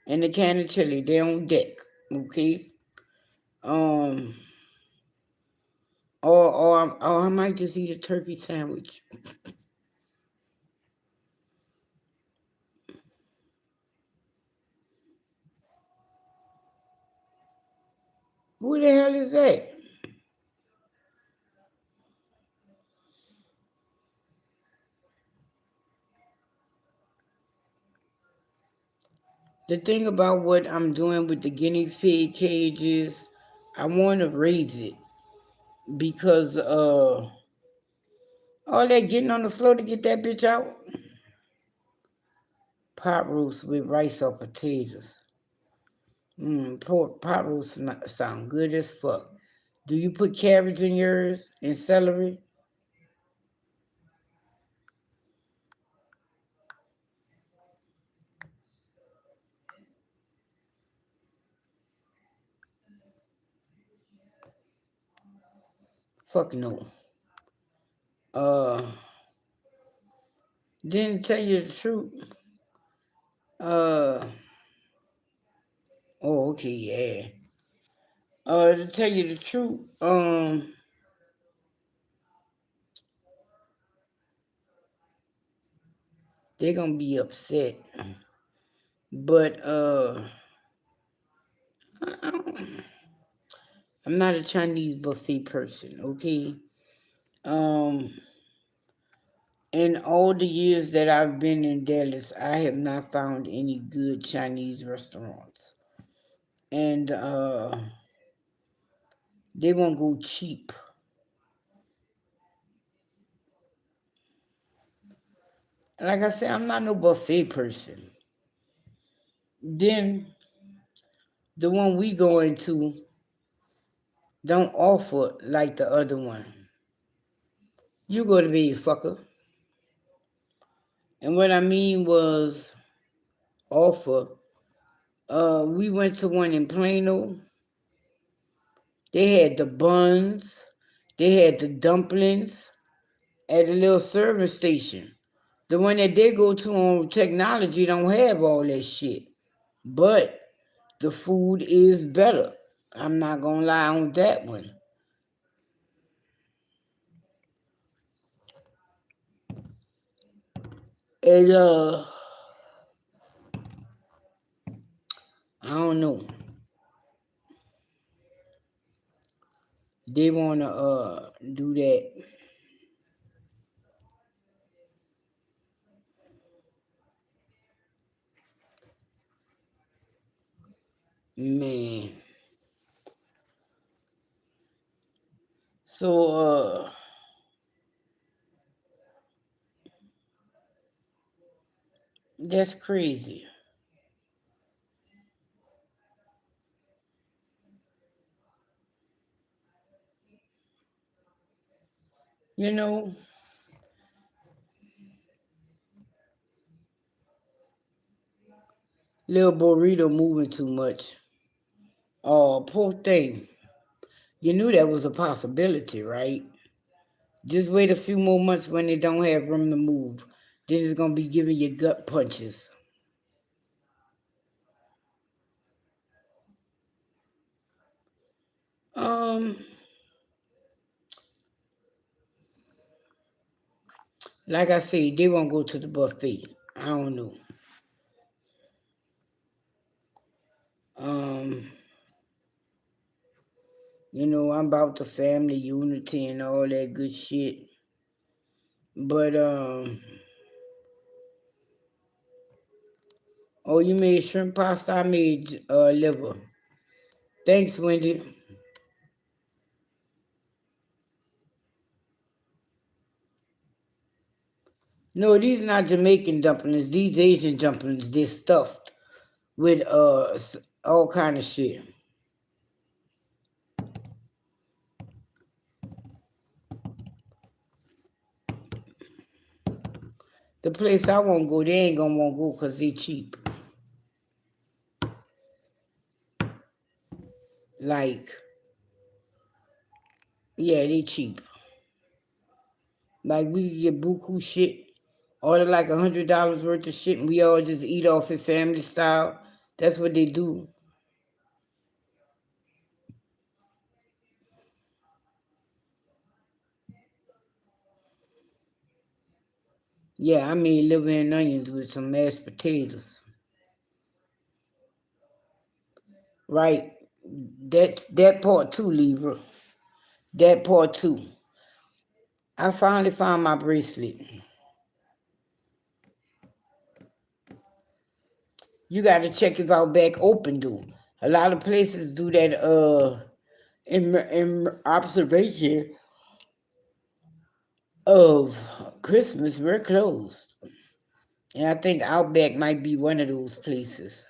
A: And the can of chili, they on deck. Okay? Um, or I might just eat a turkey sandwich. Who the hell is that? The thing about what I'm doing with the guinea pig cage is I want to raise it because all that getting on the floor to get that bitch out. Pot roast with rice or potatoes. Pot roast sound good as fuck. Do you put carrots in yours and celery? Fuck no. Didn't tell you the truth. Uh, oh, okay, yeah. To tell you the truth, they're gonna be upset. But I'm not a Chinese buffet person, okay? Um, in all the years that I've been in Dallas, I have not found any good Chinese restaurants. And they won't go cheap. Like I said, I'm not no buffet person. Then the one we go into don't offer like the other one. You go to bed, fucker. And what I mean was offer. We went to one in Plano. They had the buns, they had the dumplings at a little service station. The one that they go to on technology don't have all that shit. But the food is better. I'm not gonna lie on that one. And I don't know. They wanna do that. Man. So that's crazy. You know, little burrito moving too much. Oh, poor thing. You knew that was a possibility, right? Just wait a few more months when they don't have room to move. Then it's gonna be giving you gut punches. Um, like I said, they won't go to the buffet. I don't know. Um, I'm about the family unity and all that good shit. But oh, you made shrimp pasta. I made liver. Thanks, Wendy. No, these are not Jamaican dumplings. These Asian dumplings. They're stuffed with all kind of shit. The place I won't go, they ain't gonna want to go because they cheap. Like, yeah, they cheap. Like, we get buku shit, order like $100 worth of shit, and we all just eat off it family style. That's what they do. Yeah, I made liver and onions with some mashed potatoes. Right. That's that part too, Libra. That part too. I finally found my bracelet. You got to check if Outback open, though. A lot of places do that in observation of Christmas. We're closed. And I think Outback might be one of those places.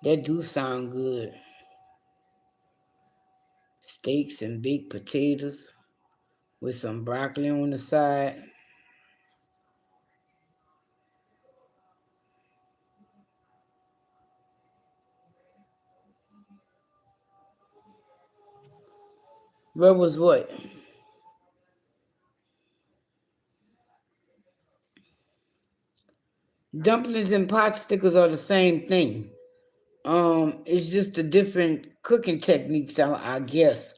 A: That do sound good. Steaks and baked potatoes with some broccoli on the side. Where was what? Dumplings and pot stickers are the same thing. It's just a different cooking techniques, I guess.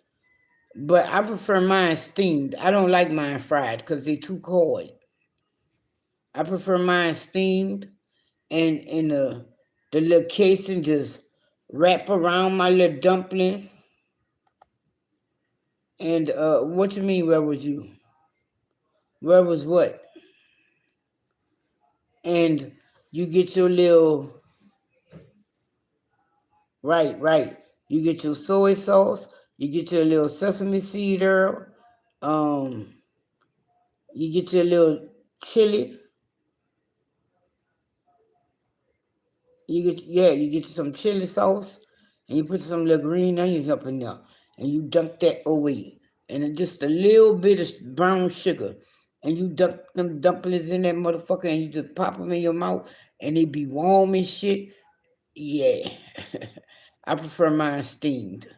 A: But I prefer mine steamed. I don't like mine fried because they're too cold. I prefer mine steamed and in the little casing just wrap around my little dumpling. And what you mean, where was you? Where was what? And you get your little, right. You get your soy sauce, you get your little sesame seed oil, um, you get your little chili, you get some chili sauce, and you put some little green onions up in there, and you dunk that away, and just a little bit of brown sugar, and you dunk them dumplings in that motherfucker, and you just pop them in your mouth, and they be warm and shit. Yeah, I prefer mine steamed.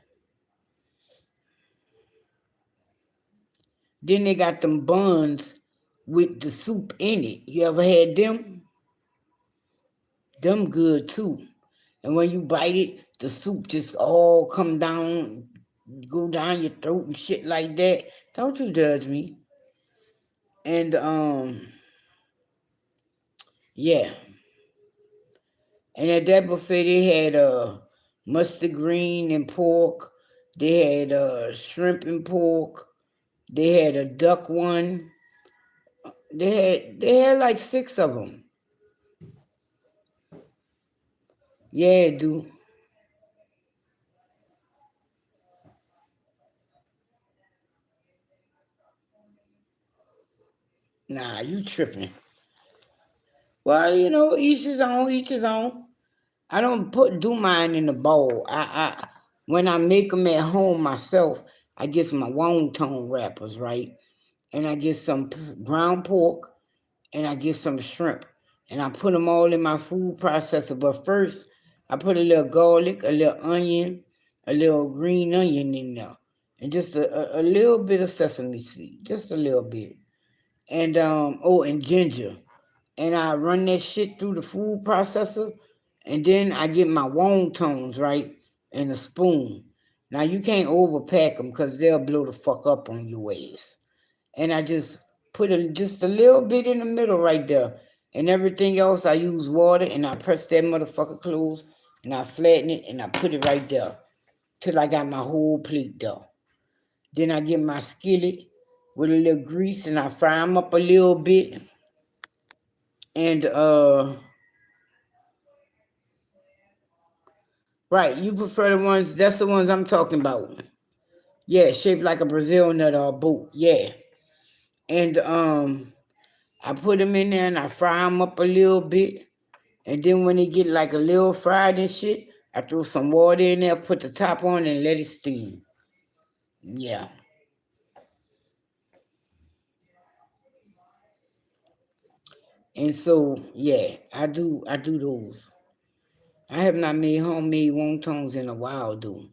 A: Then they got them buns with the soup in it. You ever had them? Them good too. And when you bite it, the soup just all come down, go down your throat and shit like that. Don't you judge me. And yeah. And at that buffet they had mustard green and pork. They had shrimp and pork. They had a duck one. They had like 6 of them. Yeah, dude. Nah, you tripping. Well, each his own, each his own. I don't do mine in the bowl. When I make them at home myself, I get some wonton wrappers, right? And I get some ground pork, and I get some shrimp, and I put them all in my food processor. But first, I put a little garlic, a little onion, a little green onion in there, and just a little bit of sesame seed, just a little bit, and and ginger, and I run that shit through the food processor, and then I get my wontons, right, and a spoon. Now you can't overpack them because they'll blow the fuck up on your waist. And I just put just a little bit in the middle right there, and everything else I use water, and I press that motherfucker close, and I flatten it, and I put it right there till I got my whole plate there. Then I get my skillet with a little grease, and I fry them up a little bit, and right, you prefer the ones, that's the ones I'm talking about. Yeah, shaped like a Brazil nut or a boot. Yeah. And I put them in there and I fry them up a little bit. And then when they get like a little fried and shit, I throw some water in there, put the top on, and let it steam. Yeah. And so, yeah, I do those. I have not made homemade wontons in a while, though.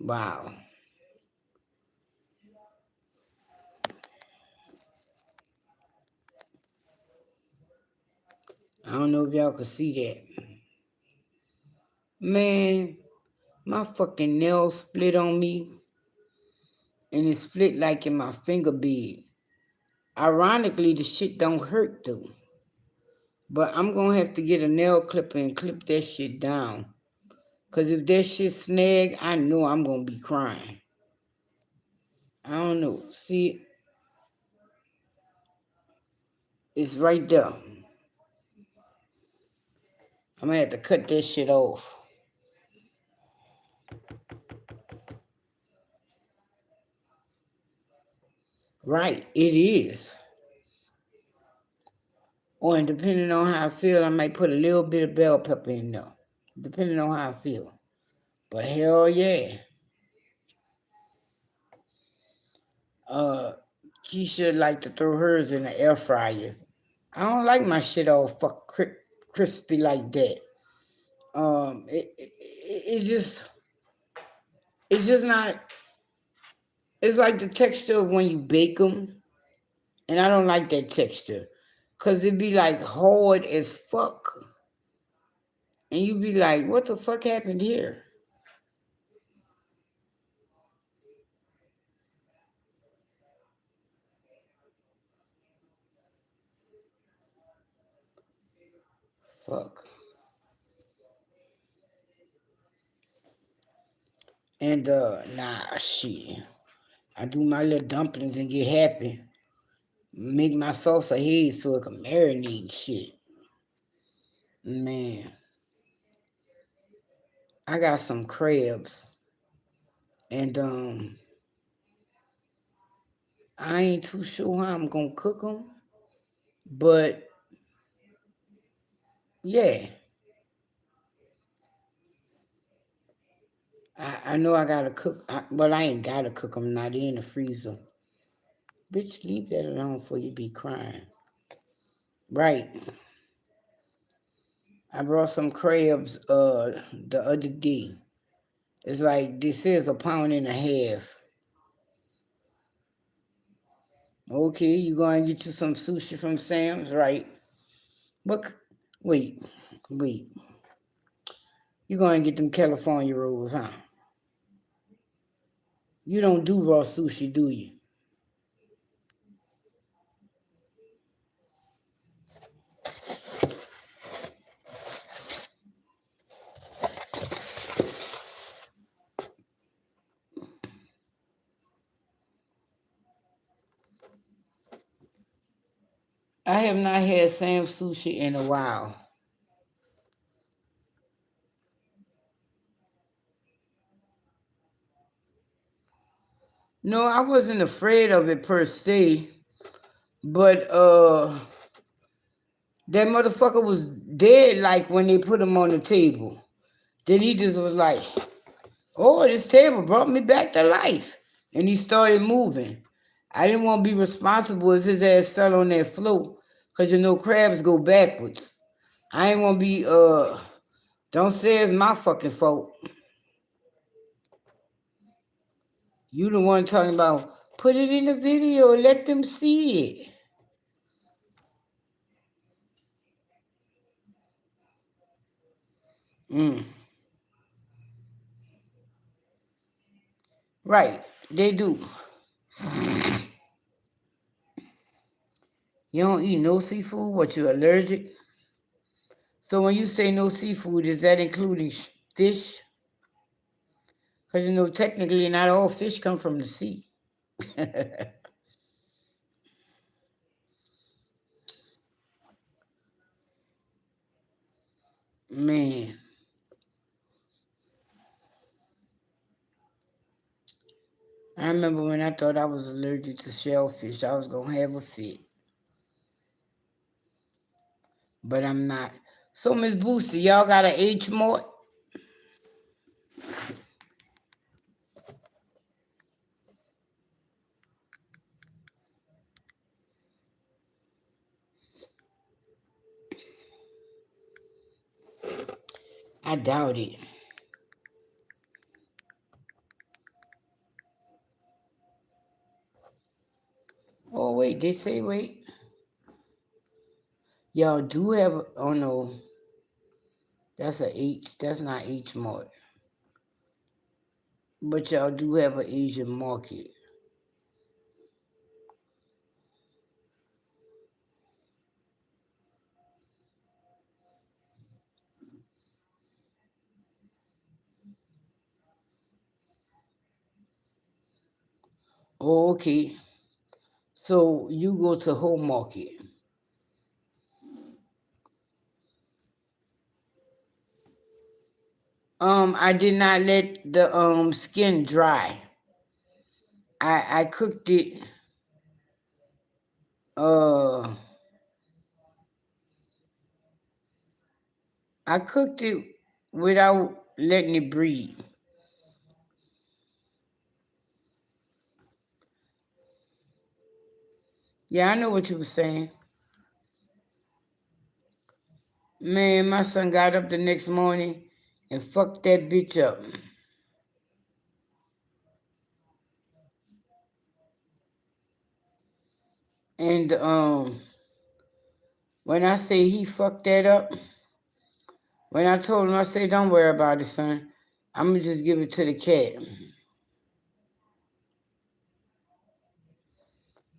A: Wow. I don't know if y'all could see that. Man, my fucking nail split on me, and it split like in my finger bed. Ironically, the shit don't hurt though. But I'm gonna have to get a nail clipper and clip that shit down. Cause if that shit snag, I know I'm gonna be crying. I don't know. See, it's right there. I'm gonna have to cut that shit off. Right, it is. Or depending on how I feel, I might put a little bit of bell pepper in there. depending on how I feel. But hell yeah. Keisha like to throw hers in the air fryer. I don't like my shit all crispy like that. It's just not. It's like the texture of when you bake them, and I don't like that texture, cause it be like hard as fuck, and you be like, what the fuck happened here? Fuck. And nah, shit. I do my little dumplings and get happy. Make my salsa head so it can marinate and shit. Man, I got some crabs, and I ain't too sure how I'm gonna cook them, but yeah, I know I gotta cook, but I ain't gotta cook them. Not in the freezer. Bitch, leave that alone before you be crying. Right. I brought some crabs the other day. It's like this is a pound and a half. Okay, you going to get you some sushi from Sam's, right? But wait, wait. You going to get them California rolls, huh? You don't do raw sushi, do you? I have not had Sam's sushi in a while. No, I wasn't afraid of it per se, but that motherfucker was dead like when they put him on the table. Then he just was like, oh, this table brought me back to life. And he started moving. I didn't want to be responsible if his ass fell on that floor, because you know crabs go backwards. I ain't want to be, don't say it's my fucking fault. You the one talking about, put it in the video, let them see it. Right, they do. You don't eat no seafood? What, you allergic? So when you say no seafood, is that including fish? Because you know, technically, not all fish come from the sea. Man, I remember when I thought I was allergic to shellfish, I was going to have a fit. But I'm not. So, Miss Boosie, y'all got an H Mart? I doubt it. Oh, wait, they say wait. Y'all do have, oh no, that's a H, that's not H Mart. But y'all do have an Asian market. Oh, okay. So you go to Home Market. I did not let the skin dry. I cooked it. I cooked it without letting it breathe. Yeah, I know what you were saying. Man, my son got up the next morning and fucked that bitch up. And when I say he fucked that up, when I told him, I said, don't worry about it, son. I'm going to just give it to the cat.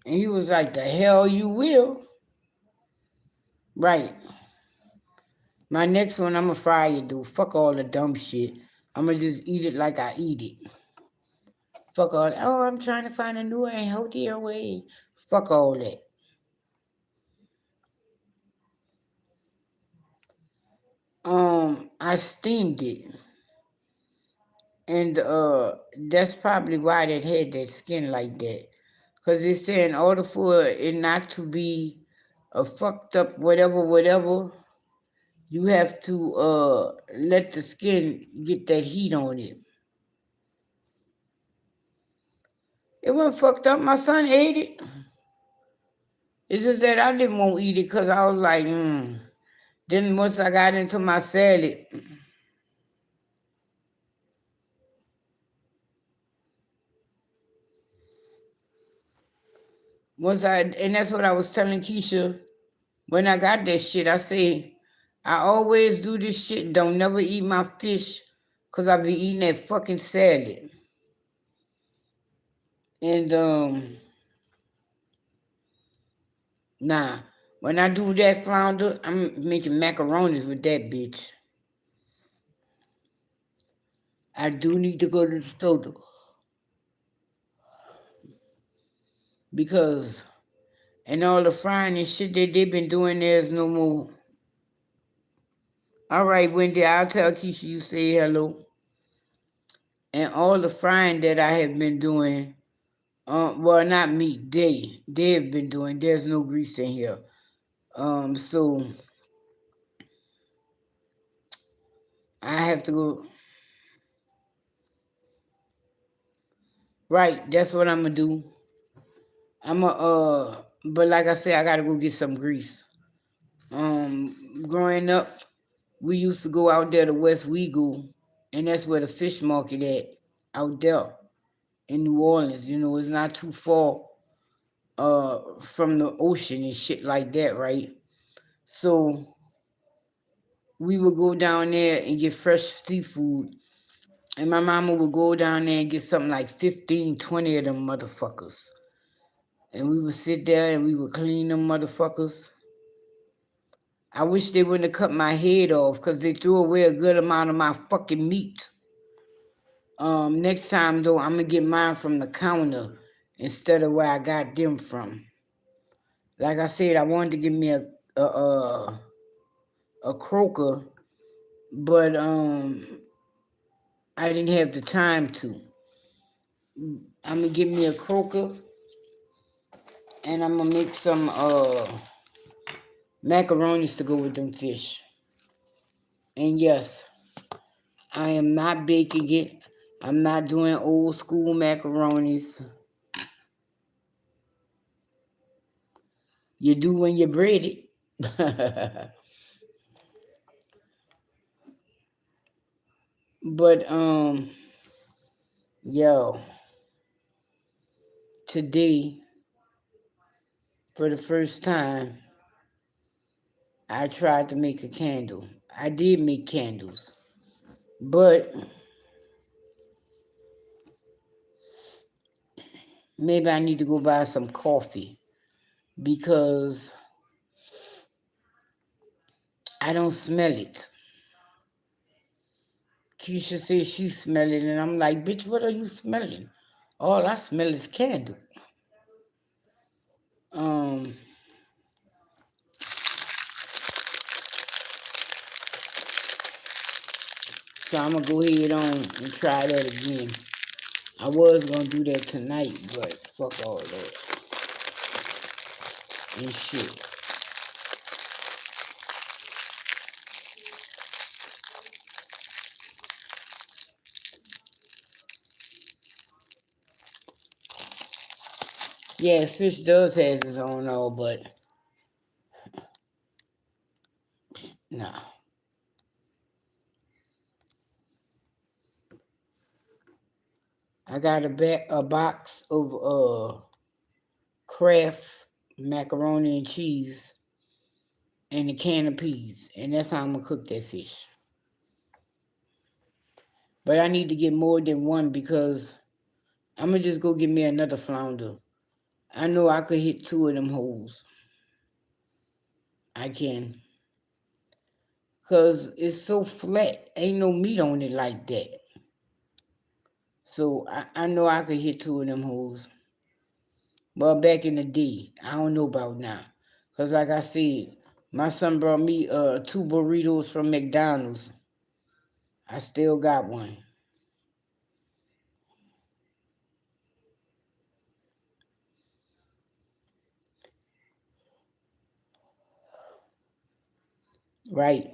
A: And he was like, the hell you will. Right. My next one, I'm going to fry you, dude. Fuck all the dumb shit. I'm going to just eat it like I eat it. Fuck all that. Oh, I'm trying to find a newer and healthier way. Fuck all that. I steamed it. And that's probably why it had that skin like that. Because they say in order for it not to be a fucked up whatever, you have to let the skin get that heat on it. It wasn't fucked up. My son ate it. It's just that I didn't want to eat it because I was like, Then once I got into my salad, and that's what I was telling Keisha when I got that shit. I said, I always do this shit. Don't never eat my fish because I be eating that fucking salad. And nah, when I do that flounder, I'm making macaronis with that bitch. I do need to go to the store though, because and all the frying and shit that they've been doing, there's no more. All right, Wendy, I'll tell Keisha you say hello. And all the frying that I have been doing, well, not me, they have been doing. There's no grease in here. So I have to go. Right, that's what I'm gonna do. But like I said, I gotta go get some grease. Growing up, we used to go out there to West Wego, and that's where the fish market at, out there in New Orleans. You know, it's not too far from the ocean and shit like that, right? So we would go down there and get fresh seafood, and my mama would go down there and get something like 15, 20 of them motherfuckers. And we would sit there and we would clean them motherfuckers. I wish they wouldn't have cut my head off because they threw away a good amount of my fucking meat. Next time though, I'm gonna get mine from the counter instead of where I got them from. Like I said, I wanted to get me a croaker, but I didn't have the time to. I'm gonna get me a croaker, and I'm gonna make some macaronis to go with them fish. And yes, I am not baking it. I'm not doing old school macaronis. You do when you bread it. But yo, today, for the first time, I tried to make a candle. I did make candles, but maybe I need to go buy some coffee because I don't smell it. Keisha says she smell it, and I'm like, bitch, what are you smelling? All I smell is candle. So I'm gonna go ahead on and try that again. I was gonna do that tonight, but fuck all that and shit. Yeah, fish does has its own oil, but no. I got a box of Kraft macaroni and cheese and a can of peas, and that's how I'm gonna cook that fish. But I need to get more than one because I'm gonna just go get me another flounder. I know I could hit 2 of them holes. I can. Because it's so flat. Ain't no meat on it like that. So I know I could hit 2 of them holes. Well, back in the day, I don't know about now. Because like I said, my son brought me 2 burritos from McDonald's. I still got one. Right.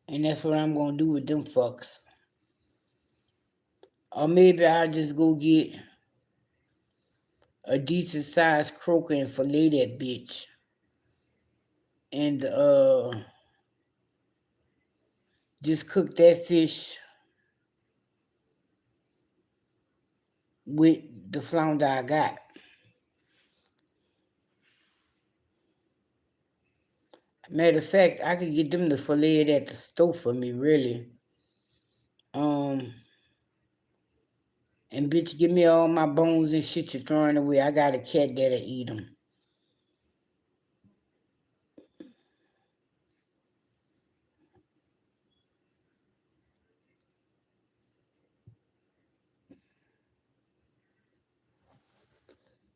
A: And that's what I'm going to do with them fucks. Or maybe I'll just go get a decent sized croaker and fillet that bitch. And just cook that fish with the flounder I got. Matter of fact, I could get them to fillet it at the stove for me, really. Um, and bitch, give me all my bones and shit you're throwing away. I got a cat that'll eat them.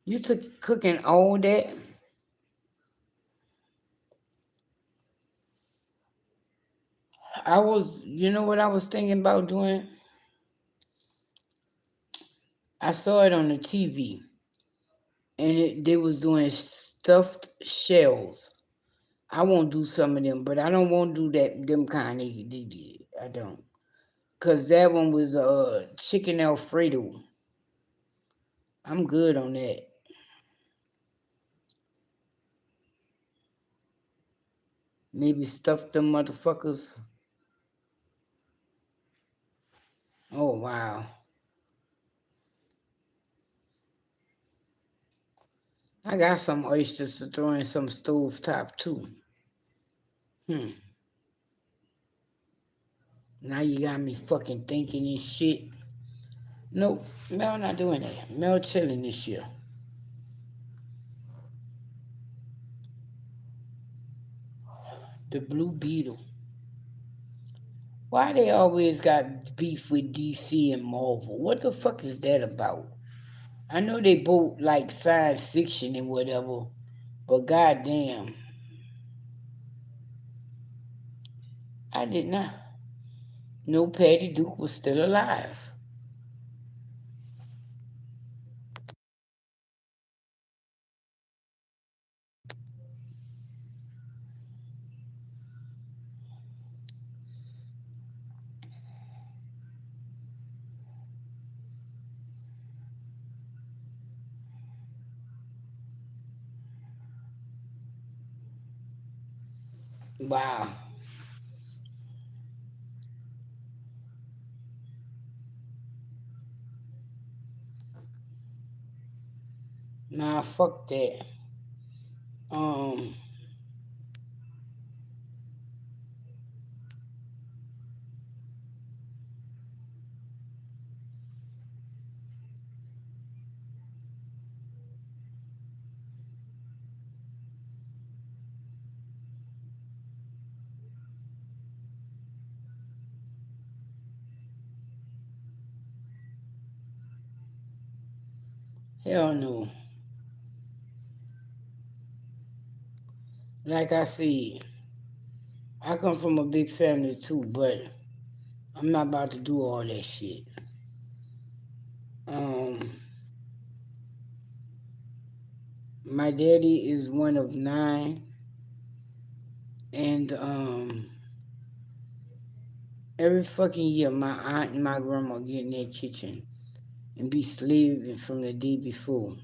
A: You took cooking all that? You know what I was thinking about doing? I saw it on the TV, and they was doing stuffed shells. I won't do some of them, but I don't want to do them kind they did. I don't. Because that one was chicken Alfredo. I'm good on that. Maybe stuff them motherfuckers. Oh, wow. I got some oysters to throw in some stove top too. Hmm. Now you got me fucking thinking this shit. Nope, Mel not doing that. Mel chilling this year. The Blue Beetle. Why they always got beef with DC and Marvel? What the fuck is that about? I know they both like science fiction and whatever, but goddamn, I did not know Patty Duke was still alive. Wow. Nah, fuck that. Um, hell no. Like I said, I come from a big family too, but I'm not about to do all that shit. Um, my daddy is one of 9, and Every fucking year, my aunt and my grandma get in their kitchen and be slaving from the day before.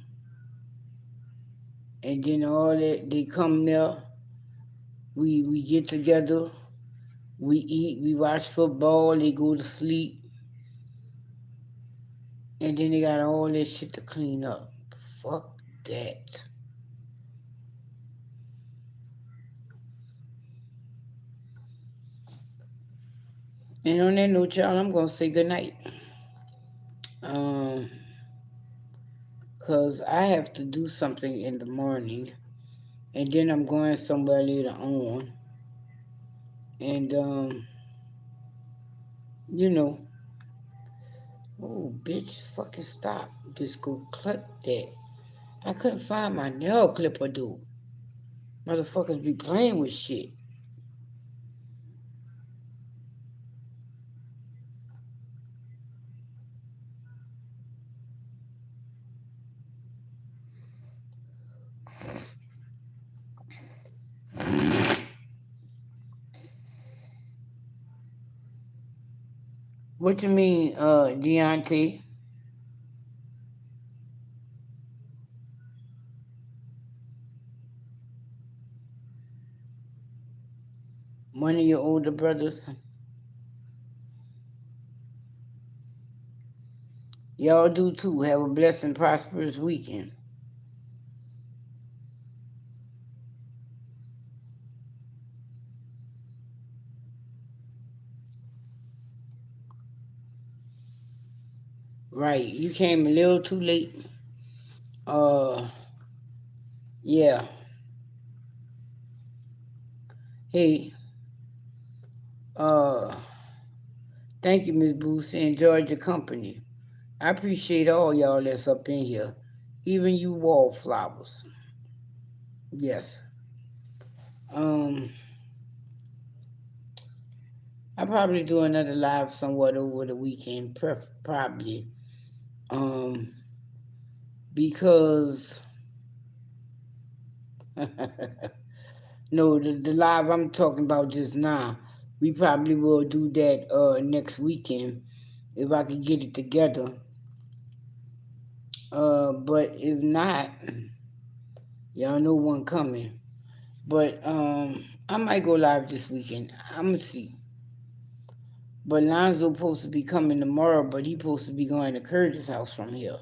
A: And then all that, they come there, we get together, we eat, we watch football, they go to sleep, and then they got all that shit to clean up. Fuck that. And on that note, y'all, I'm gonna say goodnight. Um, cause I have to do something in the morning, and then I'm going somewhere later on, and you know, oh bitch, fucking stop, just go clip that. I couldn't find my nail clipper, dude. Motherfuckers be playing with shit. What you mean, Deontay? One of your older brothers? Y'all do too. Have a blessed and prosperous weekend. Right. You came a little too late. Uh, yeah. Hey, uh, thank you, Miss Booth. Enjoyed your company. I appreciate all y'all that's up in here. Even you wallflowers. Yes. Um, I'll probably do another live somewhat over the weekend, probably. Um, because no, the live I'm talking about just now, we probably will do that next weekend if I could get it together. But if not, y'all know one coming. But I might go live this weekend. I'm gonna see. But Lonzo supposed to be coming tomorrow, but he supposed to be going to Curtis' house from here.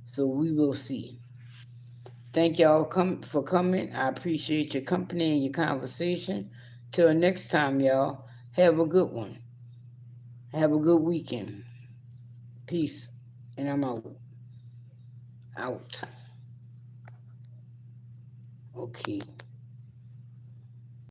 A: So we will see. Thank y'all for coming. I appreciate your company and your conversation. Till next time, y'all. Have a good one. Have a good weekend. Peace. And I'm out. Out. Okay.